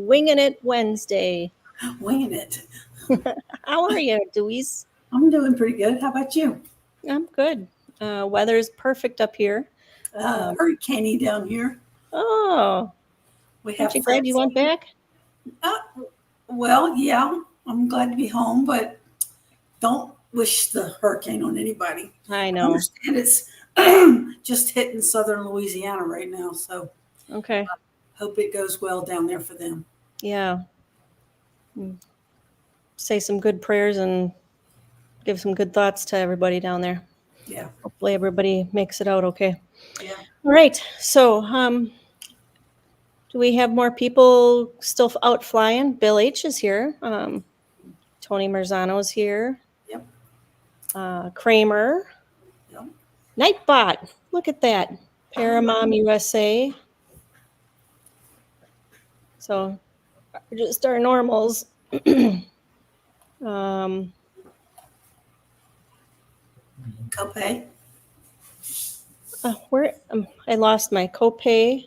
Winging It Wednesday. Winging it. How are you, Louise? I'm doing pretty good. How about you? I'm good. Weather's perfect up here. Hurricane down here. Oh, We have. aren't you glad you went back? Well, yeah, I'm glad to be home, but don't wish the hurricane on anybody. I I know. understand it's just hitting southern Louisiana right now, so Okay. hope it goes well down there for them. Yeah. Say some good prayers and give some good thoughts to everybody down there. Yeah, Hopefully everybody makes it out okay. yeah. All right. So, do we have more people still out flying? Bill H is here. Tony Marzano's here. Yep. Kramer. Yep. Nightbot. Look at that. Paramom USA. So, just our normals. Copay. Where I lost my copay.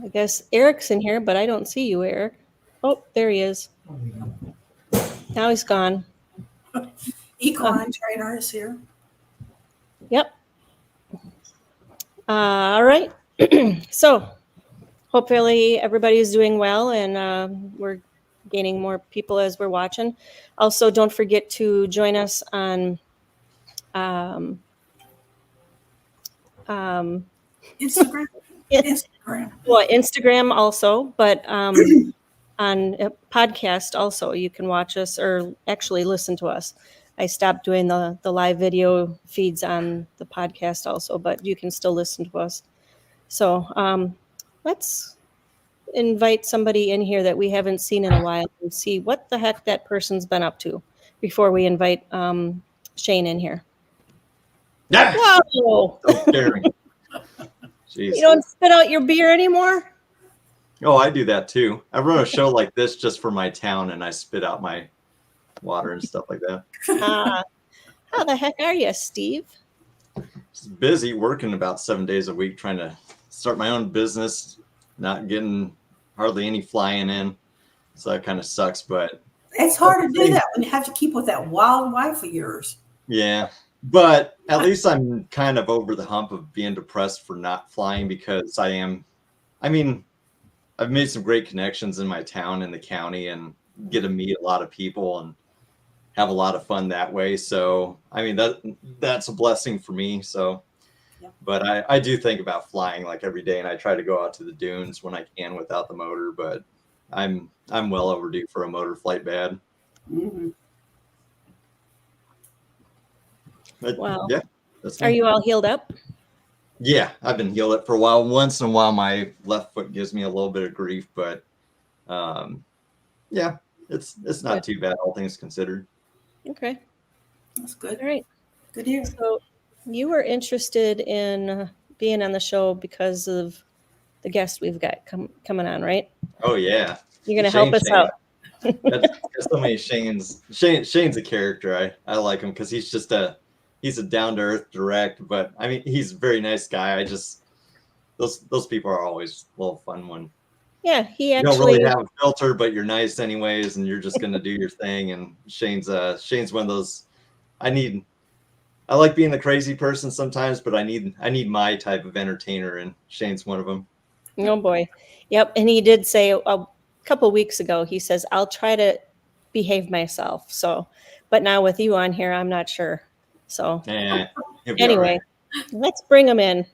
I guess Eric's in here, but I don't see you, Eric. Oh, there he is. Now he's gone. Equine trainer is here. Yep. All right. So, hopefully everybody's doing well, and we're gaining more people as we're watching. Also, don't forget to join us on Instagram. Instagram. Well, Instagram also, but on a podcast also, you can watch us or actually listen to us. I stopped doing the live video feeds on the podcast also, but you can still listen to us. So let's invite somebody in here that we haven't seen in a while and see what the heck that person's been up to before we invite Shane in here. Yeah. Whoa! Don't scare me. Jeez. You don't spit out your beer anymore? Oh, I do that too. I run a show like this just for my town, and I spit out my water and stuff like that. How the heck are you, Steve? Just busy working about 7 days a week, trying to start my own business, not getting hardly any flying in. So that kind of sucks, but it's hard to do that when you have to keep with that wild wife of yours. Yeah, but at least I'm kind of over the hump of being depressed for not flying, because I've made some great connections in my town and the county, and get to meet a lot of people and have a lot of fun that way. So, that's a blessing for me. So, yeah. But I do think about flying like every day, and I try to go out to the dunes when I can without the motor, but I'm well overdue for a motor flight bad. Mm-hmm. But, wow. Yeah. Are you all healed up? Yeah, I've been healed up for a while. Once in a while, my left foot gives me a little bit of grief, but yeah, it's not too bad, all things considered. Okay. That's good. All right. Good here. So you were interested in being on the show because of the guest we've got coming on, right? Oh, yeah. You're going to help us out. There's so many Shanes. Shane's a character. I like him because he's a down-to-earth, direct, but he's a very nice guy. Those people are always a little fun when he actually you don't really have a filter, but you're nice anyways, and you're just gonna do your thing. And Shane's one of those. I like being the crazy person sometimes, but I need my type of entertainer, and Shane's one of them. Oh boy. Yep. And he did say a couple weeks ago, he says, I'll try to behave myself. So, but now with you on here, I'm not sure. So anyway, let's bring him in.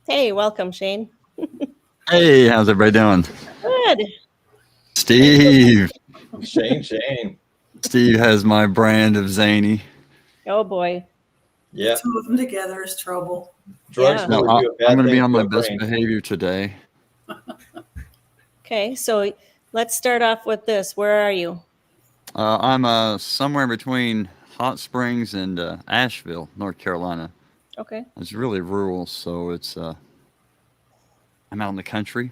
Hey, welcome, Shane. Hey, how's everybody doing? Good. Steve. Shane. Steve has my brand of zany. Oh boy. Yeah. Two of them together is trouble. Drugs. No, I'm going to be on my best behavior today. Okay, so let's start off with this. Where are you? I'm somewhere between Hot Springs and Asheville, North Carolina. Okay. It's really rural, so it's I'm out in the country.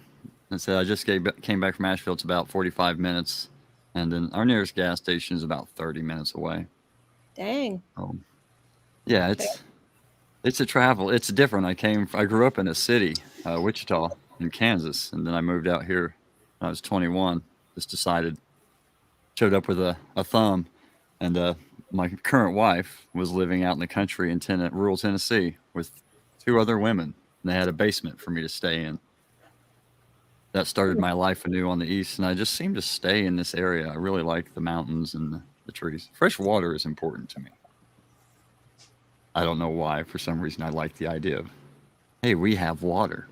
And so I just came back from Asheville. It's about 45 minutes, and then our nearest gas station is about 30 minutes away. Dang. Yeah, It's a travel. It's different. I grew up in a city, Wichita, in Kansas, and then I moved out here when I was 21. Just showed up with a thumb, and my current wife was living out in the country in rural Tennessee with two other women, and they had a basement for me to stay in. That started my life anew on the east, and I just seem to stay in this area. I really like the mountains and the trees. Fresh water is important to me. I don't know why. For some reason, I like the idea of, hey, we have water.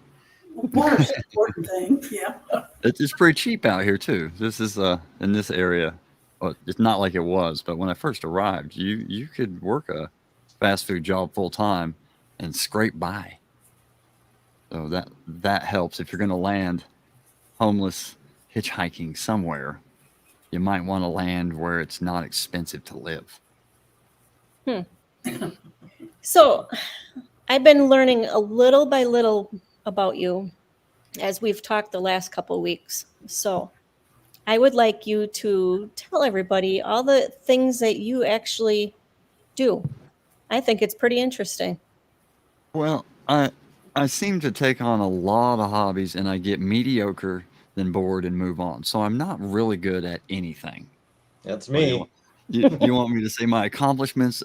Water's an important thing. Yeah. It's pretty cheap out here too. This is in this area. Well, it's not like it was, but when I first arrived, you could work a fast food job full time and scrape by. So that helps. If you're going to land homeless hitchhiking somewhere, you might want to land where it's not expensive to live. So I've been learning a little by little about you as we've talked the last couple weeks. So I would like you to tell everybody all the things that you actually do. I think it's pretty interesting. Well, I seem to take on a lot of hobbies and I get mediocre, then bored and move on. So I'm not really good at anything. That's What do you me. want? You want me to say my accomplishments?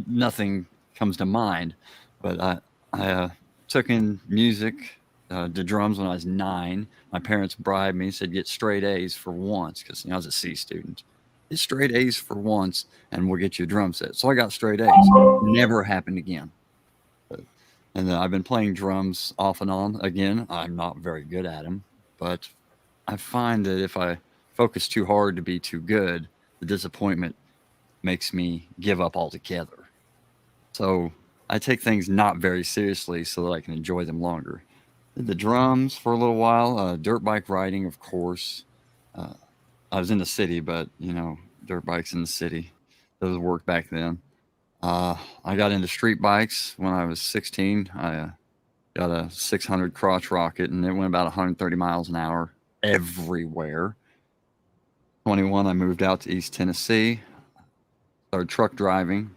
Nothing comes to mind, but I took in music, did drums when I was 9. My parents bribed me, said get straight A's for once, because I was a C student. Get straight A's for once, and we'll get you a drum set. So I got straight A's. Never happened again. And then I've been playing drums off and on. Again, I'm not very good at them, but I find that if I focus too hard to be too good, the disappointment makes me give up altogether. So I take things not very seriously so that I can enjoy them longer. Did the drums for a little while, dirt bike riding, of course. I was in the city, but dirt bikes in the city, those worked back then. I got into street bikes when I was 16. I got a 600 crotch rocket, and it went about 130 miles an hour everywhere. 21, I moved out to East Tennessee, started truck driving,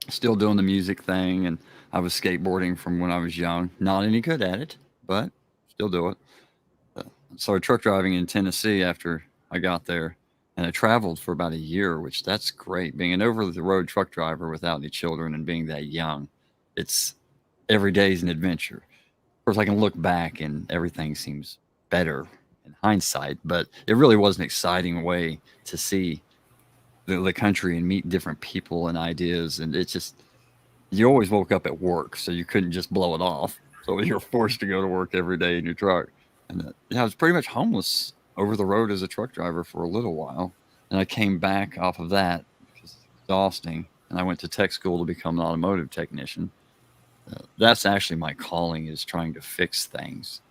still doing the music thing, and I was skateboarding from when I was young. Not any good at it, but still do it. Started truck driving in Tennessee after I got there, and I traveled for about a year, which that's great. Being an over-the-road truck driver without any children and being that young, it's every day is an adventure. Of course, I can look back and everything seems better in hindsight, but it really was an exciting way to see the country and meet different people and ideas. And it's just, you always woke up at work, so you couldn't just blow it off. So you're forced to go to work every day in your truck. And I was pretty much homeless over the road as a truck driver for a little while. And I came back off of that because it's exhausting. And I went to tech school to become an automotive technician. That's actually my calling, is trying to fix things.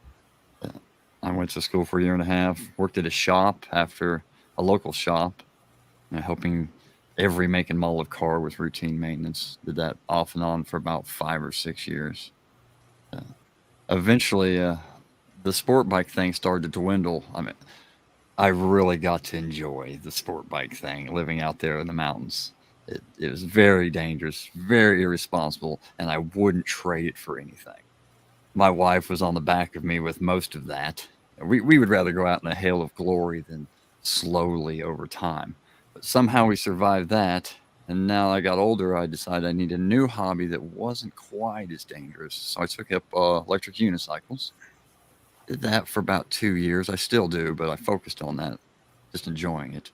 I went to school for a year and a half, worked at a shop after a local shop, helping every make and model of car with routine maintenance. Did that off and on for about 5 or 6 years. Eventually, the sport bike thing started to dwindle. I mean, I really got to enjoy the sport bike thing, living out there in the mountains. It was very dangerous, very irresponsible, and I wouldn't trade it for anything. My wife was on the back of me with most of that. We would rather go out in a hail of glory than slowly over time. But somehow we survived that, and now I got older, I decided I needed a new hobby that wasn't quite as dangerous. So I took up electric unicycles. Did that for about 2 years. I still do, but I focused on that, just enjoying it.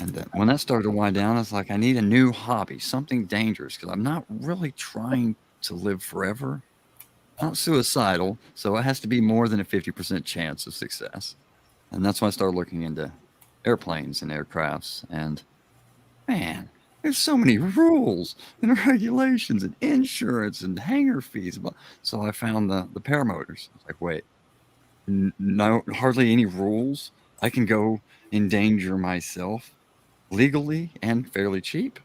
And then when that started to wind down, I was like, I need a new hobby, something dangerous, because I'm not really trying to live forever. I'm not suicidal, so it has to be more than a 50% chance of success. And that's when I started looking into airplanes and aircrafts. And man, there's so many rules and regulations and insurance and hangar fees. So I found the paramotors. I was like, wait, no, hardly any rules. I can go endanger myself legally and fairly cheap.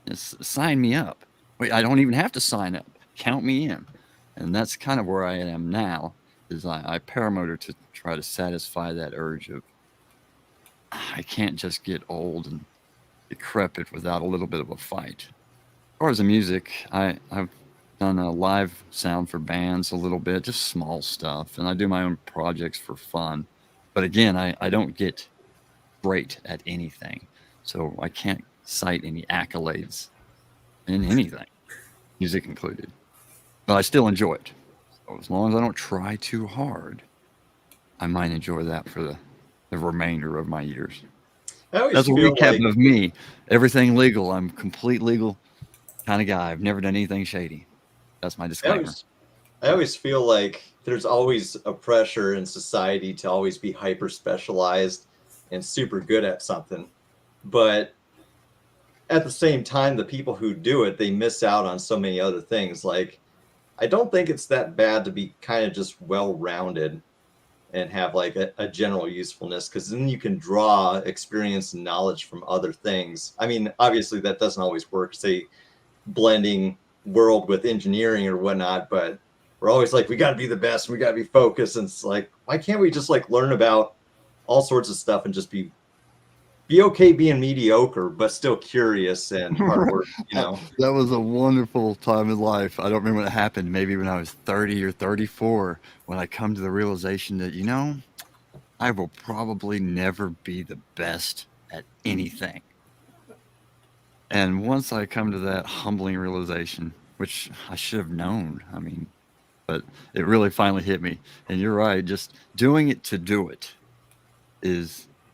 Just sign me up. Wait, I don't even have to sign up. Count me in. And that's kind of where I am now, is I paramotor to try to satisfy that urge of, I can't just get old and decrepit without a little bit of a fight. far as the music, I've done a live sound for bands a little bit, just small stuff, and I do my own projects for fun. But again, I don't get great at anything, so I can't cite any accolades in anything, music included. But I still enjoy it. So as long as I don't try too hard, I might enjoy that for the remainder of my years. I always That's a feel recap like of me. Everything legal. I'm complete legal kind of guy. I've never done anything shady. That's my I disclaimer. always feel like there's always a pressure in society to always be hyper specialized and super good at something. But at the same time, the people who do it, they miss out on so many other things. Like, I don't think it's that bad to be kind of just well-rounded and have like a general usefulness, because then you can draw experience and knowledge from other things. I mean, obviously that doesn't always work, say blending world with engineering or whatnot, but we're always like, we got to be the best, we got to be focused. And it's like, why can't we just like learn about all sorts of stuff and just be okay being mediocre, but still curious and hard work, you know? That was a wonderful time in life. I don't remember when it happened, maybe when I was 30 or 34, when I come to the realization that, I will probably never be the best at anything. And once I come to that humbling realization, which I should have known, but it really finally hit me. And you're right, just doing it to do it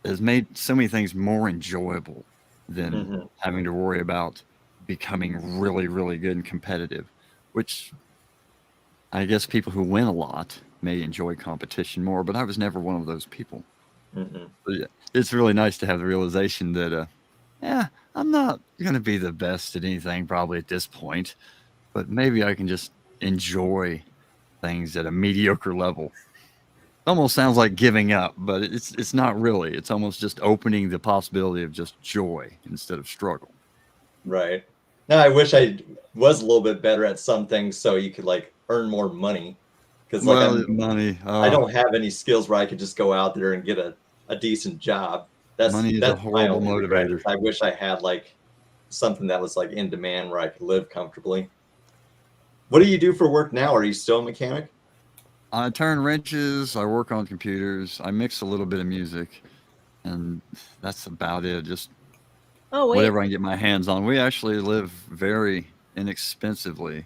has made so many things more enjoyable than having to worry about becoming really, really good and competitive, which I guess people who win a lot may enjoy competition more, but I was never one of those people. But yeah, it's really nice to have the realization that, I'm not going to be the best at anything probably at this point, but maybe I can just enjoy things at a mediocre level. Almost sounds like giving up, but it's not really. It's almost just opening the possibility of just joy instead of struggle. Right. Now I wish I was a little bit better at some things so you could like earn more money. Because like money. I don't have any skills where I could just go out there and get a decent job. Money is a that's my horrible only regret. motivator. I wish I had like something that was like in demand where I could live comfortably. What do you do for work now? Are you still a mechanic? I turn wrenches, I work on computers, I mix a little bit of music, and that's about it. Just whatever I can get my hands on. We actually live very inexpensively.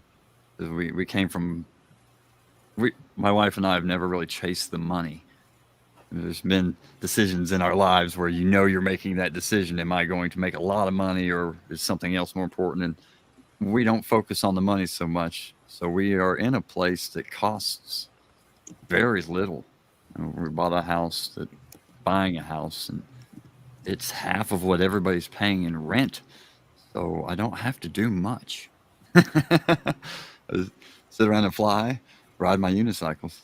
We came from, my wife and I have never really chased the money. There's been decisions in our lives where you're making that decision. Am I going to make a lot of money, or is something else more important? And we don't focus on the money so much. So we are in a place that costs very little. We bought a house, buying a house, and it's half of what everybody's paying in rent. So I don't have to do much. I just sit around and fly, ride my unicycles.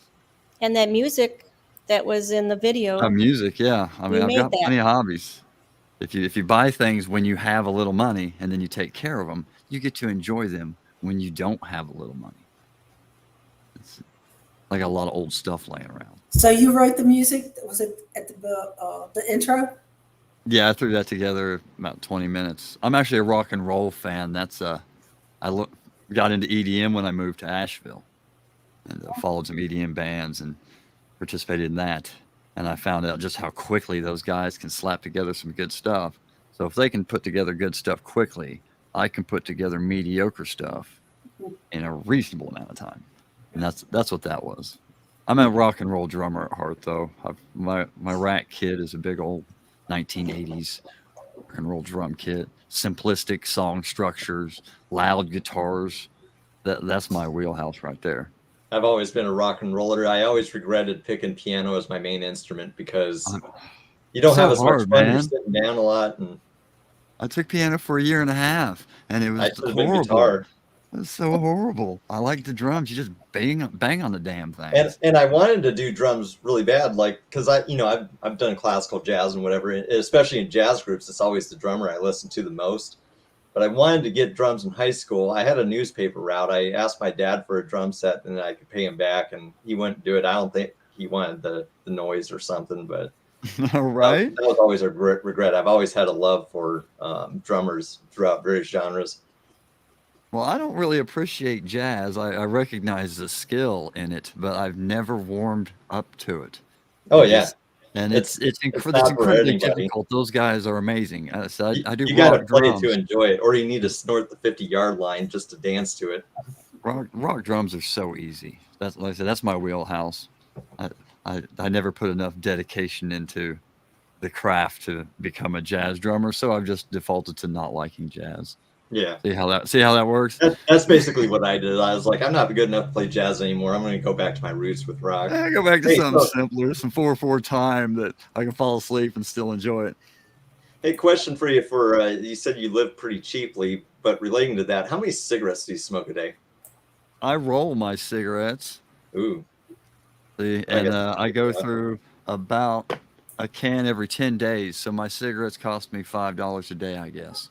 And that music that was in the video. Music, yeah. I've got that. plenty of hobbies. If you buy things when you have a little money and then you take care of them, you get to enjoy them when you don't have a little money. It's like a lot of old stuff laying around. So you wrote the music? Was it at the intro? Yeah, I threw that together about 20 minutes. I'm actually a rock and roll fan. I got into EDM when I moved to Asheville, and followed some EDM bands and participated in that. And I found out just how quickly those guys can slap together some good stuff. So if they can put together good stuff quickly, I can put together mediocre stuff in a reasonable amount of time. And that's what that was. I'm a rock and roll drummer at heart, though. My rack kit is a big old 1980s rock and roll drum kit. Simplistic song structures, loud guitars. That's my wheelhouse right there. I've always been a rock and roller. I always regretted picking piano as my main instrument because you don't have as much fun. You're sitting down a lot. And I took piano for a year and a half, and it was horrible. Guitar. It's so horrible. I like the drums. You just bang on the damn thing. And I wanted to do drums really bad, like because I've done classical jazz and whatever, especially in jazz groups. It's always the drummer I listen to the most. But I wanted to get drums in high school. I had a newspaper route. I asked my dad for a drum set, and I could pay him back, and he wouldn't do it. I don't think he wanted the noise or something, but right. That was always a regret. I've always had a love for drummers throughout various genres. Well, I don't really appreciate jazz. I recognize the skill in it, but I've never warmed up to it. Oh It yeah, just and it's it's not for incredibly anybody. difficult. Those guys are amazing. So I do You got to rock play it to drums. enjoy it, or you need to snort the 50-yard line just to dance to it. Rock drums are so easy. That's like I said, that's my wheelhouse. I, I never put enough dedication into the craft to become a jazz drummer, so I've just defaulted to not liking jazz. Yeah. See how that works? That's basically what I did. I was like, I'm not good enough to play jazz anymore. I'm going to go back to my roots with rock. Go back to Hey, something so, simpler, some 4/4 time that I can fall asleep and still enjoy it. hey, question for you. You said you live pretty cheaply, but relating to that, how many cigarettes do you smoke a day? I roll my cigarettes. Ooh, See, I and guess. I go through about a can every 10 days. So my cigarettes cost me $5 a day, I guess.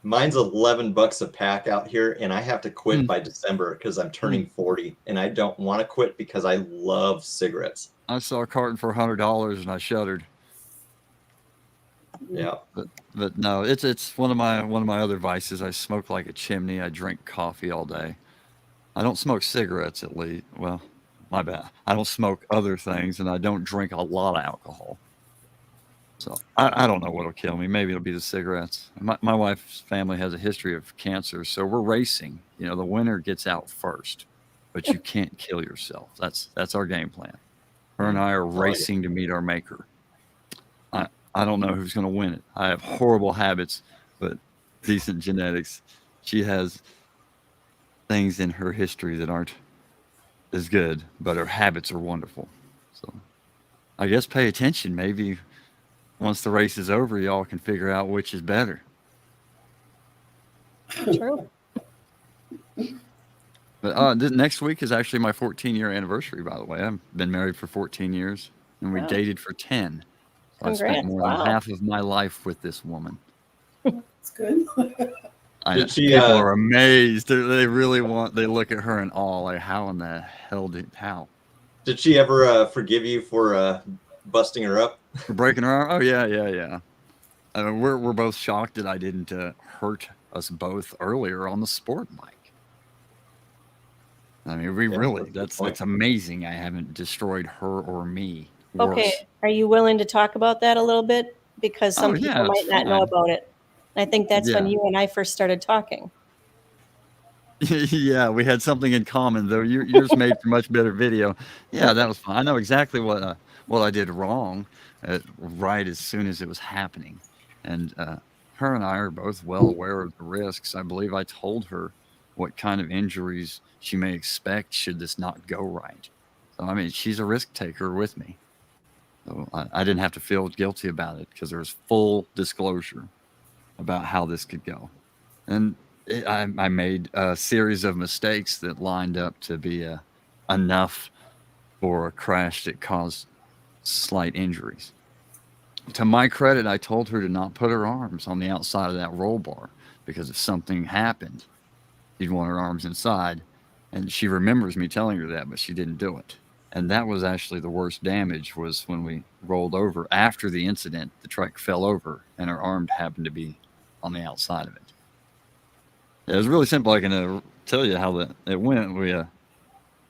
Mine's $11 a pack out here, and I have to quit by December because I'm turning 40, and I don't want to quit because I love cigarettes. I saw a carton for $100 and I shuddered. Yeah. But no, it's one of my other vices. I smoke like a chimney. I drink coffee all day. I don't smoke cigarettes at least. Well, my bad. I don't smoke other things, and I don't drink a lot of alcohol. So I don't know what'll kill me. Maybe it'll be the cigarettes. My wife's family has a history of cancer, so we're racing. You know, the winner gets out first, but you can't kill yourself. That's our game plan. Her and I are racing to meet our maker. I don't know who's going to win it. I have horrible habits, but decent genetics. She has things in her history that aren't as good, but her habits are wonderful. So I guess pay attention. Maybe once the race is over, y'all can figure out which is better. True. But next week is actually my 14-year anniversary, by the way. I've been married for 14 years, and we Wow. dated for 10. So I Congrats. spent more Wow. than half of my life with this woman. It's good. Did she, People are amazed. They really they look at her in awe. Like, how in the hell how? Did she ever forgive you for busting her up? For breaking her arm? Oh, yeah. I mean, we're both shocked that I didn't hurt us both earlier on the sport bike. I mean, that's amazing. I haven't destroyed her or me. Okay. Worse. Are you willing to talk about that a little bit? Because some yeah, people might it's not know fine. about it. I think that's when Yeah. you and I first started talking. Yeah, we had something in common, though. Yours made for much better video. Yeah, that was fun. I know exactly what I did wrong, right as soon as it was happening. And her and I are both well aware of the risks. I believe I told her what kind of injuries she may expect should this not go right. So, I mean, she's a risk taker with me. So I didn't have to feel guilty about it because there was full disclosure about how this could go. And I made a series of mistakes that lined up to be enough for a crash that caused slight injuries. To my credit, I told her to not put her arms on the outside of that roll bar because if something happened, she'd want her arms inside. And she remembers me telling her that, but she didn't do it. And that was actually the worst damage was when we rolled over. After the incident, the truck fell over and her arm happened to be on the outside of it. It was really simple. I can tell you how it went.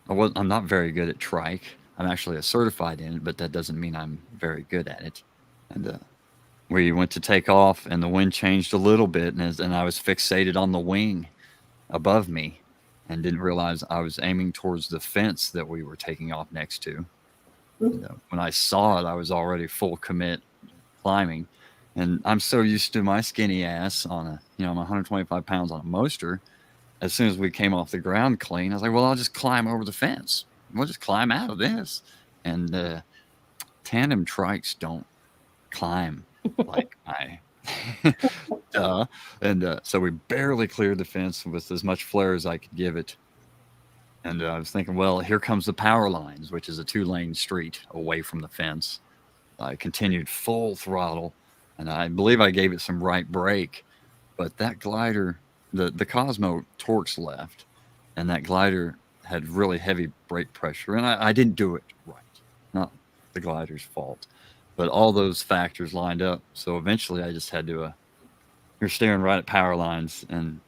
I'm not very good at trike. I'm actually a certified in it, but that doesn't mean I'm very good at it. And we went to take off, and the wind changed a little bit, and I was fixated on the wing above me and didn't realize I was aiming towards the fence that we were taking off next to. And, when I saw it, I was already full commit climbing. And I'm so used to my skinny ass I'm 125 pounds on a moster. As soon as we came off the ground clean, I was like, well, I'll just climb over the fence. We'll just climb out of this. And tandem trikes don't climb like I. Duh. And so we barely cleared the fence with as much flare as I could give it. And I was thinking, well, here comes the power lines, which is a 2-lane street away from the fence. I continued full throttle. And I believe I gave it some right brake, but that glider, the Cosmo torques left, and that glider had really heavy brake pressure, and I didn't do it right. Not the glider's fault, but all those factors lined up. So eventually I just had to, you're staring right at power lines, and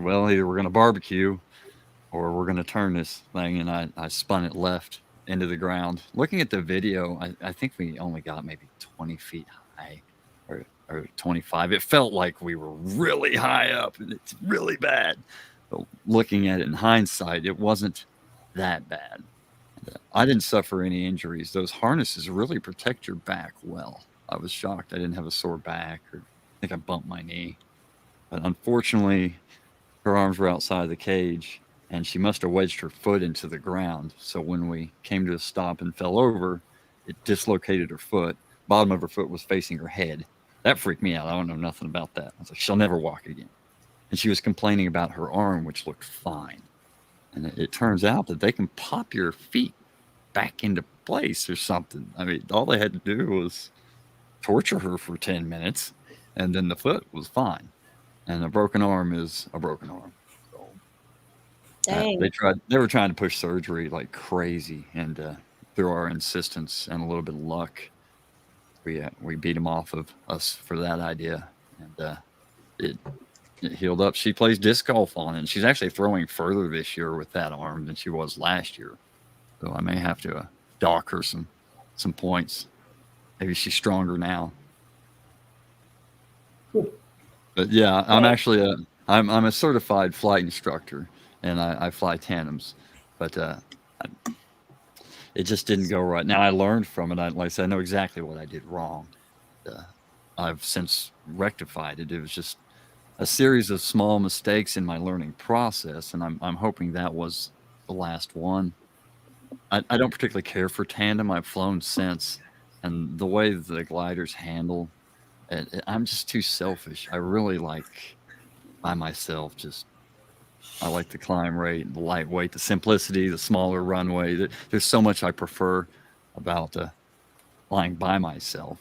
well, either we're going to barbecue or we're going to turn this thing. And I spun it left into the ground. Looking at the video, I think we only got maybe 20 feet high or 25. It felt like we were really high up, and it's really bad. But looking at it in hindsight, it wasn't that bad. I didn't suffer any injuries. Those harnesses really protect your back well. I was shocked I didn't have a sore back, or I think I bumped my knee. But unfortunately, her arms were outside the cage, and she must have wedged her foot into the ground. So when we came to a stop and fell over, it dislocated her foot. Bottom of her foot was facing her head. That freaked me out. I don't know nothing about that. I was like, she'll never walk again. And she was complaining about her arm, which looked fine. And it turns out that they can pop your feet back into place or something. I mean, all they had to do was torture her for 10 minutes, and then the foot was fine. And a broken arm is a broken arm. So, Dang. they were trying to push surgery like crazy, and through our insistence and a little bit of luck, we beat them off of us for that idea, and it healed up. She plays disc golf on it, and she's actually throwing further this year with that arm than she was last year. So I may have to dock her some points. Maybe she's stronger now. But yeah, I'm actually I'm a certified flight instructor, and I fly tandems, but it just didn't go right. Now I learned from it. Like I said, I know exactly what I did wrong. I've since rectified it. It was just a series of small mistakes in my learning process, and I'm hoping that was the last one. I don't particularly care for tandem. I've flown since, and the way the gliders handle, I'm just too selfish. I really like by myself. I like the climb rate, the lightweight, the simplicity, the smaller runway. There's so much I prefer about flying by myself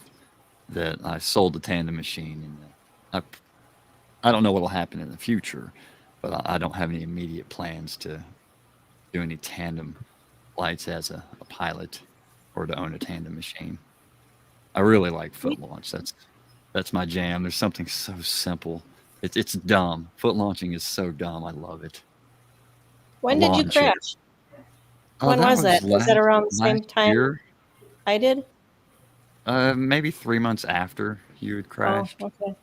that I sold the tandem machine, and I don't know what will happen in the future, but I don't have any immediate plans to do any tandem flights as a pilot or to own a tandem machine. I really like foot launch. That's my jam. There's something so simple. It's dumb. Foot launching is so dumb. I love it. When did you Launch it. crash? When was that? Was that around the same last time year? I did? Maybe 3 months after you had crashed. Oh, okay.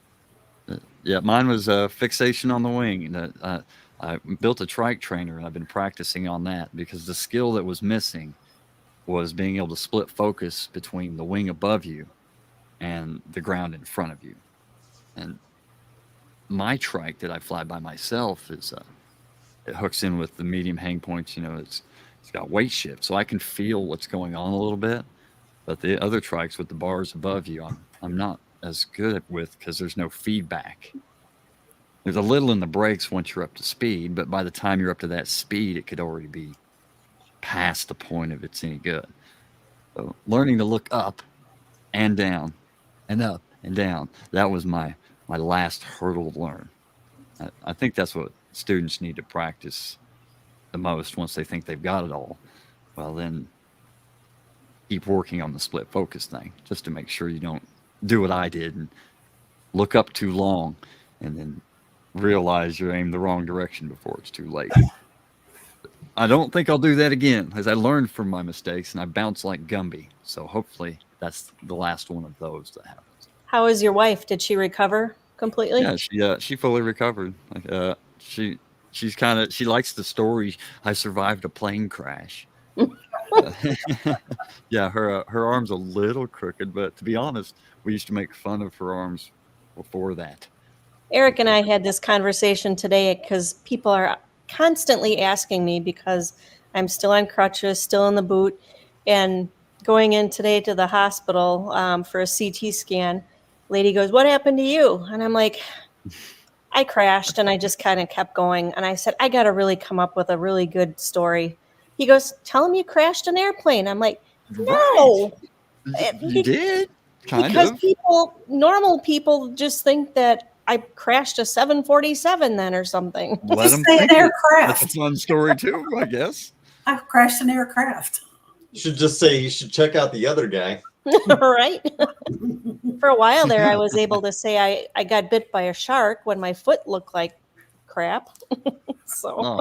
Yeah, mine was a fixation on the wing. And I built a trike trainer, and I've been practicing on that because the skill that was missing was being able to split focus between the wing above you and the ground in front of you. And my trike that I fly by myself is it hooks in with the medium hang points. It's got weight shift, so I can feel what's going on a little bit. But the other trikes with the bars above you, I'm not as good with because there's no feedback. There's a little in the brakes once you're up to speed, but by the time you're up to that speed, it could already be past the point of it's any good. So learning to look up and down and up and down, that was my last hurdle to learn. I think that's what students need to practice the most once they think they've got it all. Well, then keep working on the split focus thing just to make sure you don't do what I did and look up too long and then realize you aimed the wrong direction before it's too late. I don't think I'll do that again, as I learned from my mistakes and I bounce like Gumby. So hopefully that's the last one of those that happens. How is your wife? Did she recover completely? Yeah, she fully recovered. She likes the story. I survived a plane crash. Yeah, her arm's a little crooked, but to be honest, we used to make fun of her arms before that. Eric and I had this conversation today because people are constantly asking me because I'm still on crutches, still in the boot, and going in today to the hospital for a CT scan. Lady goes, "What happened to you?" And I'm like, I crashed, and I just kind of kept going. And I said, I got to really come up with a really good story. He goes, "Tell him you crashed an airplane." I'm like, no. Right. You did? Because normal people just think that I crashed a 747 then or something. Let them say an think it. aircraft. That's a fun story too, I guess. I've crashed an aircraft. You should just say you should check out the other guy. Right? For a while there, I was able to say I got bit by a shark when my foot looked like crap. So, Oh,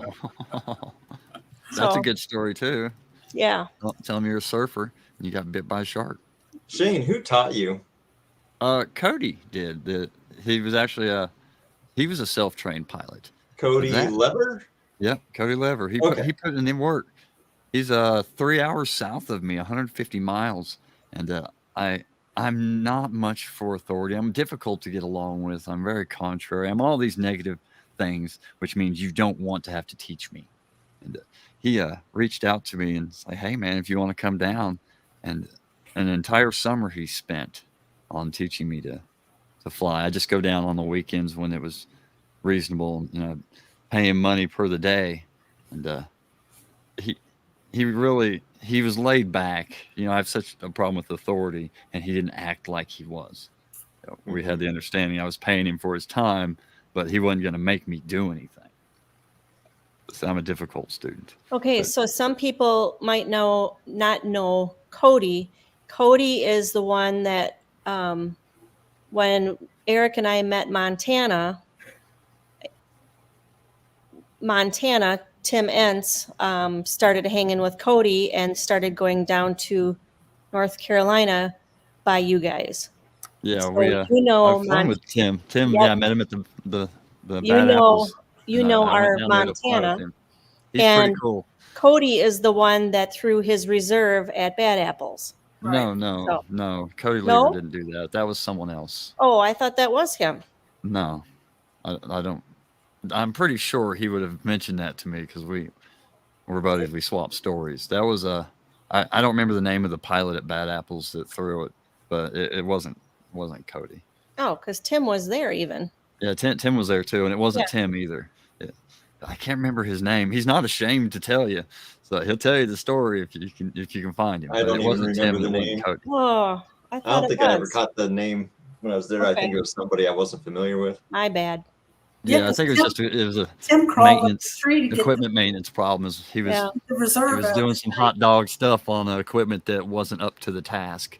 that's a so, good story too. yeah. Tell him you're a surfer and you got bit by a shark. Shane, who taught you? Cody did. He was actually a self-trained pilot. Cody That Lever? Yeah, Cody Lever. Okay. He put in the work. He's 3 hours south of me, 150 miles, and I'm not much for authority. I'm difficult to get along with. I'm very contrary. I'm all these negative things, which means you don't want to have to teach me. And he reached out to me and said, "Hey, man, if you want to come down," and an entire summer he spent on teaching me to fly. I just go down on the weekends when it was reasonable, paying money per the day, and he he was laid back. I have such a problem with authority, and he didn't act like he was. We had the understanding I was paying him for his time, but he wasn't going to make me do anything. So I'm a difficult student. Okay, But- so some people might not know Cody. Cody is the one that when Eric and I met Montana, Tim Entz started hanging with Cody and started going down to North Carolina by you guys. Yeah, So we you know I've flown with Tim. Tim, Yep. yeah, I met him at the You Bad know Apples. you and know I went our down there to fly with Montana. him. He's pretty And cool. Cody is the one that threw his reserve at Bad Apples. No, Right. no, no. Cody No? Lever didn't do that. That was someone else. Oh, I thought that was him. No, I don't. I'm pretty sure he would have mentioned that to me because we're buddies. We swapped stories. That was I don't remember the name of the pilot at Bad Apples that threw it, but it wasn't Cody. Oh, because Tim was there even. Yeah, Tim was there too, and it wasn't Tim either. I can't remember his name. He's not ashamed to tell you, so he'll tell you the story if you can find him. I But don't it even wasn't remember Tim. the It wasn't name. Cody. Oh, I I thought don't it think was. I ever caught the name when I was there. I think Okay. it was somebody I wasn't familiar with. My bad. Yeah, I 'cause think it was a Tim crawled up the maintenance tree to get equipment maintenance problem. He was Yeah. the he reserve was out. doing some hot dog stuff on equipment that wasn't up to the task.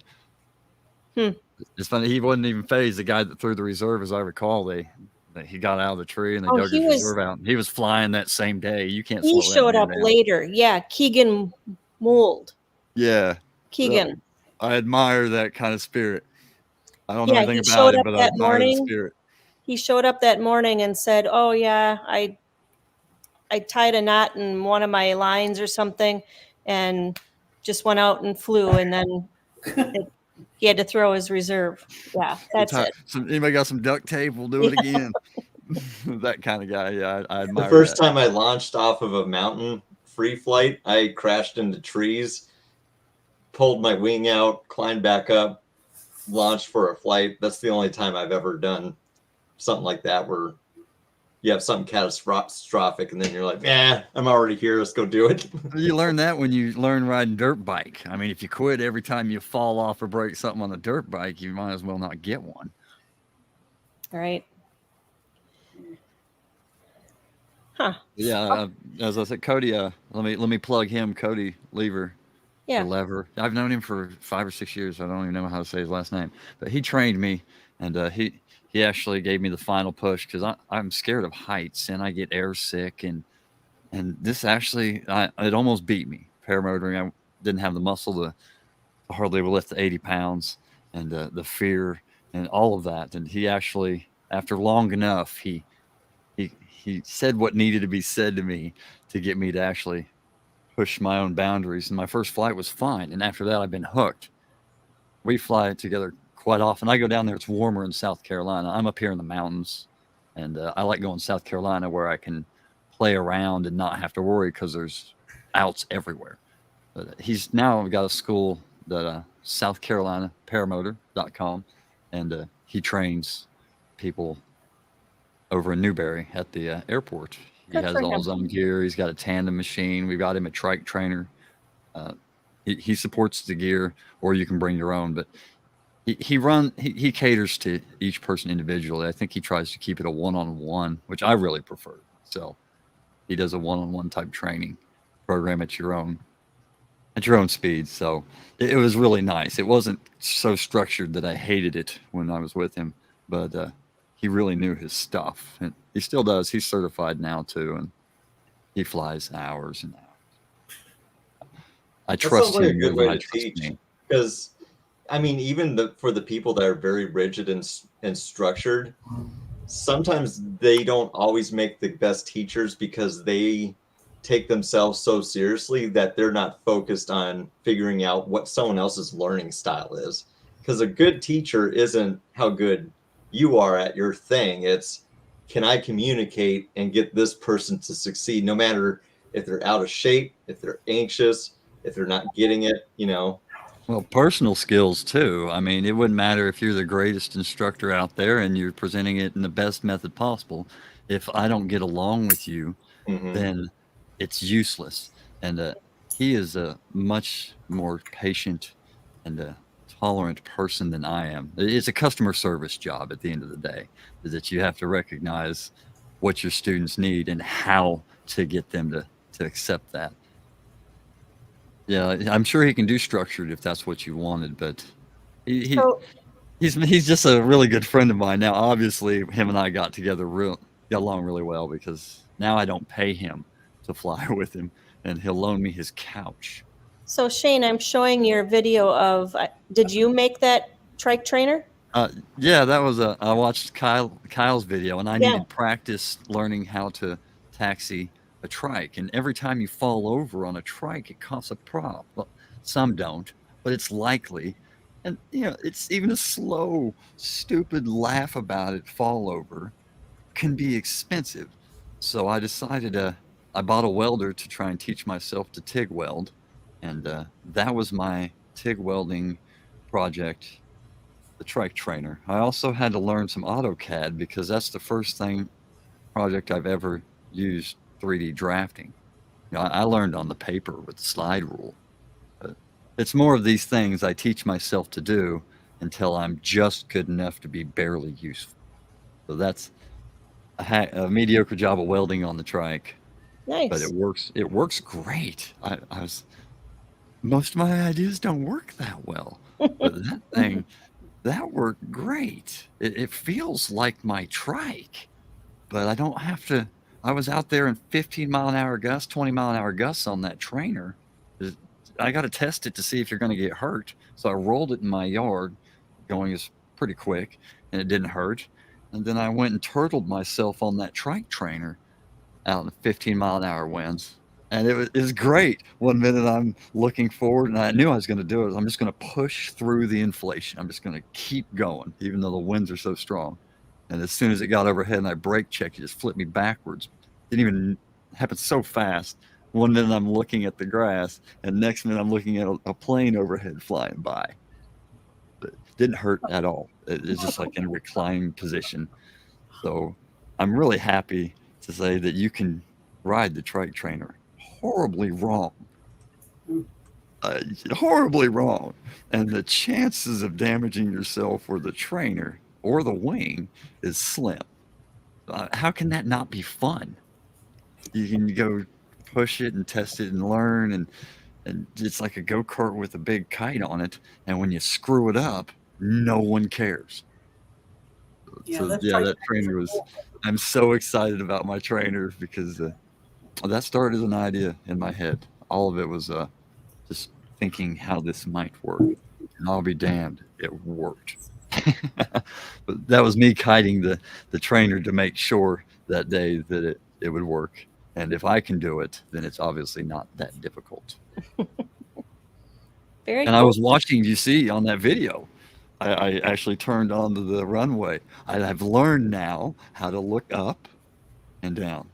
Hmm. It's funny. He wasn't even phased. The guy that threw the reserve, as I recall, he got out of the tree and they Oh, dug he his was- reserve out. He was flying that same day. You can't. He slow that showed man up down. later. Yeah, Keegan Mould. Yeah, Keegan. I admire that kind of spirit. I don't Yeah, know anything he about showed it, up but I that admire morning. the spirit. He showed up that morning and said, "Oh yeah, I tied a knot in one of my lines or something, and just went out and flew, and then he had to throw his reserve." Yeah, that's it. Anybody got some duct tape? We'll do it again. That kind of guy. Yeah, I admire The first that. time I launched off of a mountain free flight, I crashed into trees, pulled my wing out, climbed back up, launched for a flight. That's the only time I've ever done something like that where you have something catastrophic and then you're like, yeah, I'm already here. Let's go do it. You learn that when you learn riding dirt bike. I mean, if you quit every time you fall off or break something on a dirt bike, you might as well not get one. All right. Huh. Yeah, as I said, Cody. Let me plug him, Cody Lever. Yeah. Or Lever. I've known him for 5 or 6 years. I don't even know how to say his last name, but he trained me, and he actually gave me the final push because I'm scared of heights and I get air sick, and this actually it almost beat me. Paramotoring, I didn't have the muscle to hardly lift the 80 pounds, and the fear and all of that. And he actually, after long enough, he said what needed to be said to me to get me to actually push my own boundaries. And my first flight was fine. And after that, I've been hooked. We fly together quite often. I go down there. It's warmer in South Carolina. I'm up here in the mountains, and I like going to South Carolina where I can play around and not have to worry because there's outs everywhere. But he's now got a school that South Carolina paramotor.com, and he trains people over in Newberry at the airport. He Good has for all him. his own gear. He's got a tandem machine. We've got him a trike trainer. He supports the gear, or you can bring your own. But he caters to each person individually. I think he tries to keep it a one-on-one, which I really prefer. So he does a one-on-one type training program at your own speed. So it was really nice. It wasn't so structured that I hated it when I was with him, but he really knew his stuff. And He still does. He's certified now too, and he flies hours and hours. I That trust sounds like a him good more than way I to trust teach, me. because I mean, even for the people that are very rigid and structured, sometimes they don't always make the best teachers because they take themselves so seriously that they're not focused on figuring out what someone else's learning style is. Because a good teacher isn't how good you are at your thing. It's, can I communicate and get this person to succeed, no matter if they're out of shape, if they're anxious, if they're not getting it, you know? Well, personal skills too. I mean, it wouldn't matter if you're the greatest instructor out there and you're presenting it in the best method possible. If I don't get along with you, Mm-hmm. then it's useless. And he is a much more patient and a tolerant person than I am. It's a customer service job at the end of the day, that you have to recognize what your students need and how to get them to accept that. Yeah, I'm sure he can do structured if that's what you wanted, but he So, he's just a really good friend of mine. Now, obviously, him and I got along really well because now I don't pay him to fly with him, and he'll loan me his couch. so Shane, I'm showing your video of, did you make that trike trainer? Yeah, that was I watched Kyle's video, and I Yeah. needed practice learning how to taxi a trike. And every time you fall over on a trike, it causes a problem. Well, some don't, but it's likely. And it's even a slow, stupid laugh about it fall over can be expensive. So I decided I bought a welder to try and teach myself to TIG weld, and that was my TIG welding project, the trike trainer. I also had to learn some AutoCAD because that's the first project I've ever used 3D drafting. I learned on the paper with the slide rule. But it's more of these things I teach myself to do until I'm just good enough to be barely useful. So that's a mediocre job of welding on the trike, but Nice. it works. It works great. Most of my ideas don't work that well, but that thing, that worked great. It feels like my trike, but I don't have to. I was out there in 15-mile-an-hour gusts, 20-mile-an-hour gusts on that trainer. I got to test it to see if you're going to get hurt. So I rolled it in my yard, going as pretty quick, and it didn't hurt. And then I went and turtled myself on that trike trainer out in 15-mile-an-hour winds. And it was great. One minute I'm looking forward, and I knew I was going to do it. I'm just going to push through the inflation. I'm just going to keep going, even though the winds are so strong. And as soon as it got overhead and I brake checked, it just flipped me backwards. Didn't even happen so fast. One minute I'm looking at the grass, and next minute I'm looking at a plane overhead flying by. It didn't hurt at all. It's just like in a reclining position. So I'm really happy to say that you can ride the trike trainer. Horribly wrong. Horribly wrong. And the chances of damaging yourself or the trainer or the wing is slim. How can that not be fun? You can go push it and test it and learn, and it's like a go-kart with a big kite on it. And when you screw it up, no one cares. Yeah, So that's yeah, like that trainer was. I'm so excited about my trainer because that started as an idea in my head. All of it was just thinking how this might work, and I'll be damned, it worked. But that was me kiting the trainer to make sure that day that it would work. And if I can do it, then it's obviously not that difficult. Very And I cool. was watching, you see, on that video, I actually turned onto the runway. I have learned now how to look up and down,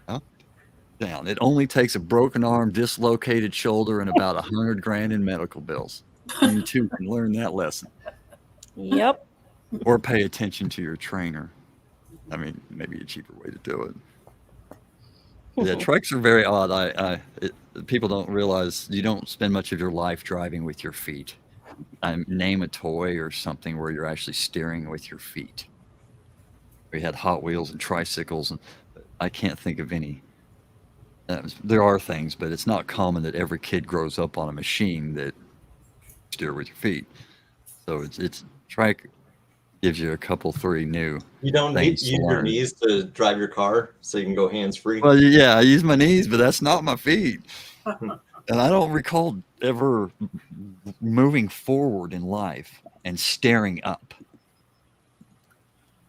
up, down. It only takes a broken arm, dislocated shoulder, and about 100 grand in medical bills. You too can learn that lesson. Yep. Or pay attention to your trainer. I mean, maybe a cheaper way to do it. Yeah, trikes are very odd. People don't realize you don't spend much of your life driving with your feet. Name a toy or something where you're actually steering with your feet. We had Hot Wheels and tricycles, and I can't think of any. There are things, but it's not common that every kid grows up on a machine that steer with your feet. So it's trike. gives you a couple, 3 new You don't need things to use your learn. knees to drive your car, so you can go hands free. Well, yeah, I use my knees, but that's not my feet. And I don't recall ever moving forward in life and staring up.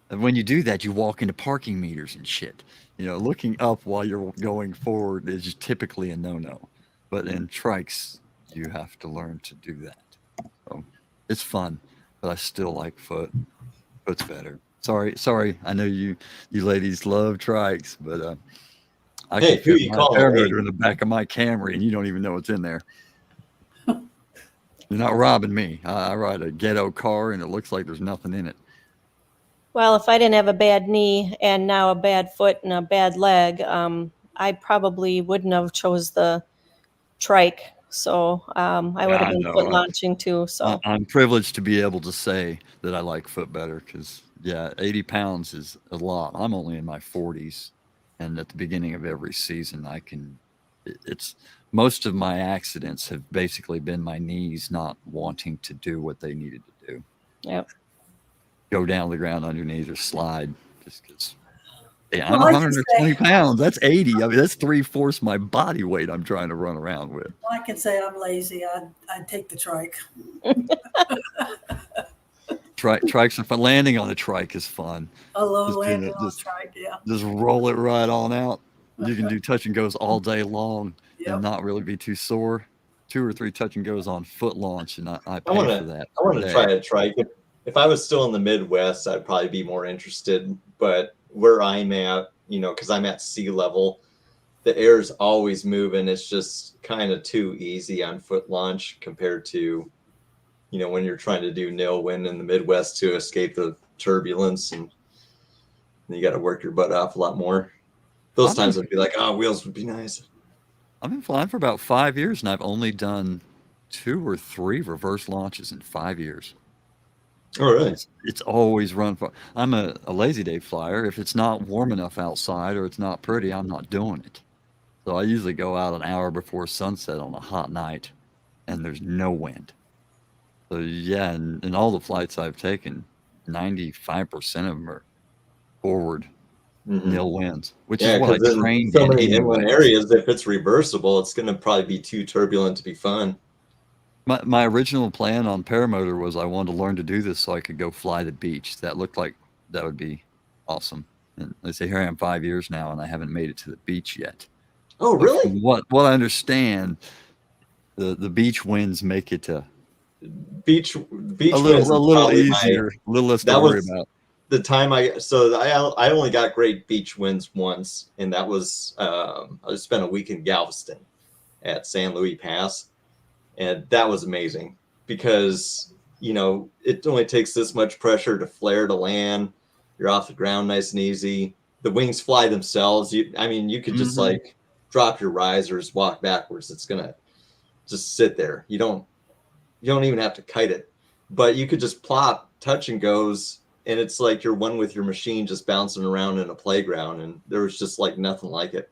And when you do that, you walk into parking meters and shit. You know, looking up while you're going forward is typically a no-no. But in trikes, you have to learn to do that. So it's fun, but I still like foot. Foot's better. Sorry. I know you ladies love trikes, but I Hey, can who fit you my calling a paramotor lady? in the back of my Camry, and you don't even know what's in there. You're not robbing me. I ride a ghetto car, and it looks like there's nothing in it. Well, if I didn't have a bad knee and now a bad foot and a bad leg, I probably wouldn't have chose the trike. So I would have I been know. foot launching too. So I'm privileged to be able to say that I like foot better because, yeah, 80 pounds is a lot. I'm only in my 40s, and at the beginning of every season, it's most of my accidents have basically been my knees not wanting to do what they needed to do. yep. Go down the ground on your knees or slide just because. Yeah, I'm Well, I can 120 say, pounds. That's 80. I mean, that's 3/4 my body weight I'm trying to run around with. I can say I'm lazy. I'd take the trike. Trikes are fun. Landing on a trike is fun. I love Just landing on a trike. Yeah. just roll it right on out. You can do touch and goes all day long Yep. and not really be too sore. 2 or 3 touch and goes on foot launch, and I I pay want for to. that. I want per to day. try a trike. If I was still in the Midwest, I'd probably be more interested. But where I'm at, because I'm at sea level, the air's always moving. It's just kind of too easy on foot launch compared to, when you're trying to do nil wind in the Midwest to escape the turbulence, and you got to work your butt off a lot more. Those I've been, times I'd be like, oh, wheels would be nice. I've been flying for about 5 years, and I've only done 2 or 3 reverse launches in 5 years. Oh, really? It's always run for. I'm a lazy day flyer. If it's not warm enough outside or it's not pretty, I'm not doing it. So I usually go out an hour before sunset on a hot night, and there's no wind. So yeah, and all the flights I've taken, 95% of them are forward Mm-hmm. nil winds, which Yeah, is what I because in trained so in many inland anyways. areas, if it's reversible, it's going to probably be too turbulent to be fun. My original plan on paramotor was I wanted to learn to do this so I could go fly the beach. That looked like that would be awesome. And they say here I am 5 years now, and I haven't made it to the beach yet. Oh, But really? from what I understand, the beach winds make it a Beach winds is little probably easier, a little less to that worry was about. the time I only got great beach winds once, and that was I spent a week in Galveston at San Luis Pass, and that was amazing because it only takes this much pressure to flare to land. You're off the ground nice and easy. The wings fly themselves. You could just Mhm. like drop your risers, walk backwards. It's gonna just sit there. You don't even have to kite it, but you could just plop, touch and goes, and it's like you're one with your machine, just bouncing around in a playground. And there was just like nothing like it.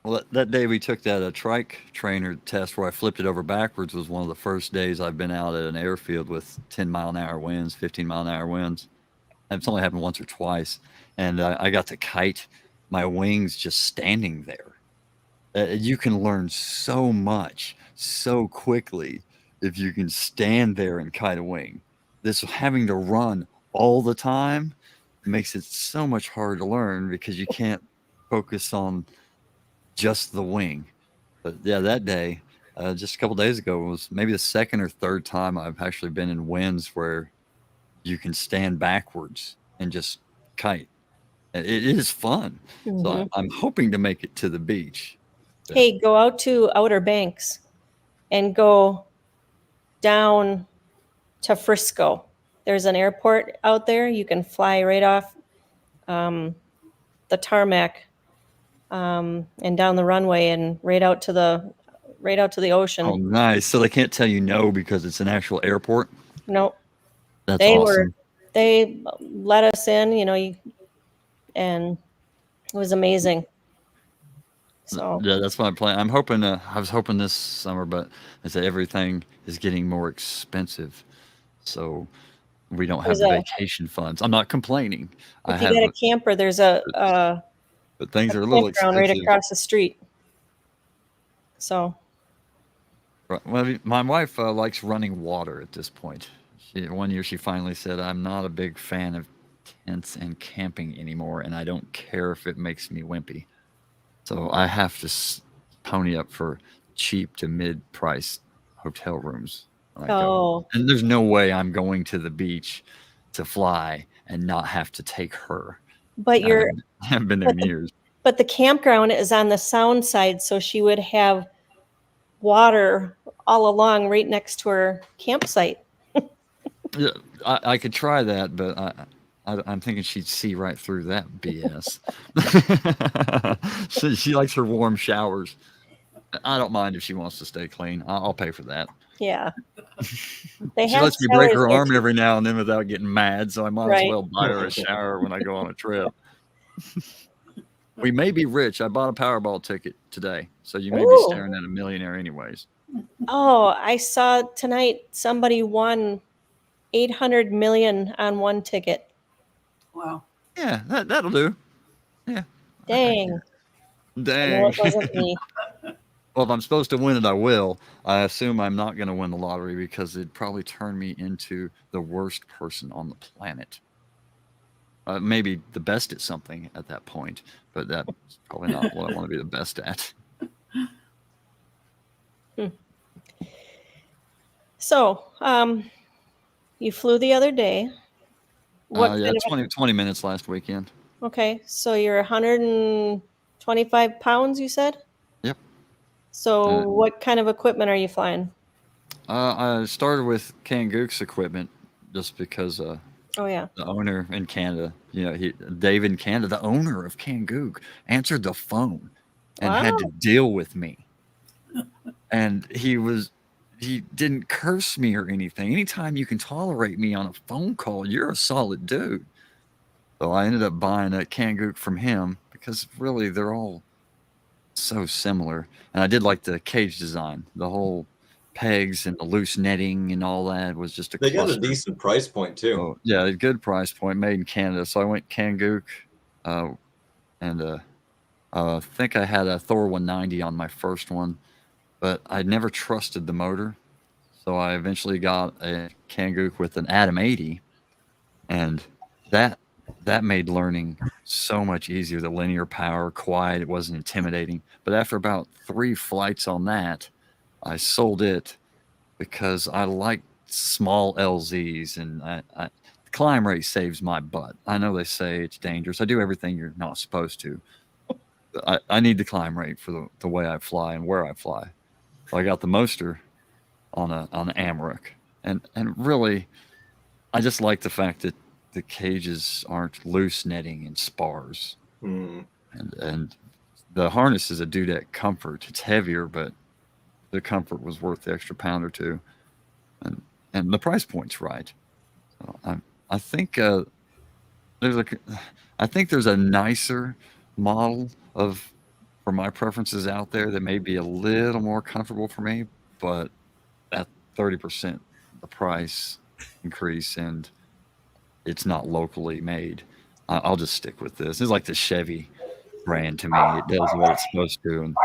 Well, that day we took that trike trainer test where I flipped it over backwards was one of the first days I've been out at an airfield with 10-mile-an-hour winds, 15-mile-an-hour winds. And it's only happened once or twice. And I got to kite my wings just standing there. You can learn so much so quickly if you can stand there and kite a wing. This having to run all the time makes it so much harder to learn because you can't focus on just the wing. But yeah, that day, just a couple days ago, was maybe the second or third time I've actually been in winds where you can stand backwards and just kite. It is fun. So Mhm. I'm hoping to make it to the beach. Hey, go out to Outer Banks and go down to Frisco. There's an airport out there. You can fly right off the tarmac and down the runway and right out to the ocean. Oh, nice. So they can't tell you no because it's an actual airport? Nope. That's They awesome. they let us in, and it was amazing. So Yeah, that's my plan. I was hoping this summer, but I said everything is getting more expensive. So we don't have There's the a- vacation funds. I'm not complaining. I If you have, got a camper, there's a but things are a little campground right expensive. across the street. So, Right. Well, my wife likes running water at this point. One year she finally said, "I'm not a big fan of tents and camping anymore, and I don't care if it makes me wimpy." So I have to pony up for cheap to mid-price hotel rooms when I go. oh, And there's no way I'm going to the beach to fly and not have to take her. but I haven't been there in years. but the campground is on the sound side, so she would have water all along right next to her campsite. Yeah, I could try that, but I'm thinking she'd see right through that BS. She likes her warm showers. I don't mind if she wants to stay clean. I'll pay for that. Yeah. They She have lets me break showers her there, arm too. every now and then without getting mad, so I might as Right. well buy her a shower when I go on a trip. We may be rich. I bought a Powerball ticket today, so you may be Ooh. staring at a millionaire anyways. Oh, I saw tonight somebody won 800 million on one ticket. Wow. Yeah, that'll do. Yeah. Dang. I know Dang. it wasn't me. Well, if I'm supposed to win it, I will. I assume I'm not going to win the lottery because it'd probably turn me into the worst person on the planet. Maybe the best at something at that point, but that's probably not what I want to be the best at. So, you flew the other day. What Yeah, kind of 20 minutes last weekend. okay, so you're 125 pounds, you said? Yep. So, what kind of equipment are you flying? I started with Kangook's equipment just because Oh, yeah. the owner in Canada, Dave in Canada, the owner of Kangook, answered the phone and had to deal with me. And he didn't curse me or anything. Anytime you can tolerate me on a phone call, you're a solid dude. So I ended up buying a Kangook from him because really they're all so similar. And I did like the cage design, the whole pegs and the loose netting and all that was just a They got a cluster. decent price point too. So, yeah, a good price point, made in Canada. So I went Kangook, and I think I had a Thor 190 on my first one, but I never trusted the motor. So I eventually got a Kangook with an Atom 80, and that made learning so much easier. The linear power, quiet, it wasn't intimidating. But after about 3 flights on that, I sold it because I like small LZs, and the climb rate saves my butt. I know they say it's dangerous. I do everything you're not supposed to. But I need the climb rate for the way I fly and where I fly. So I got the Moster on an Amarok, and really, I just like the fact that the cages aren't loose netting and spars, and the harness is a dudek comfort. It's heavier, but the comfort was worth the extra pound or two, and the price point's right. So I think there's a nicer model for my preferences out there that may be a little more comfortable for me, but at 30% the price increase and it's not locally made, I'll just stick with this. It's like the Chevy brand to me. It does what it's supposed to, and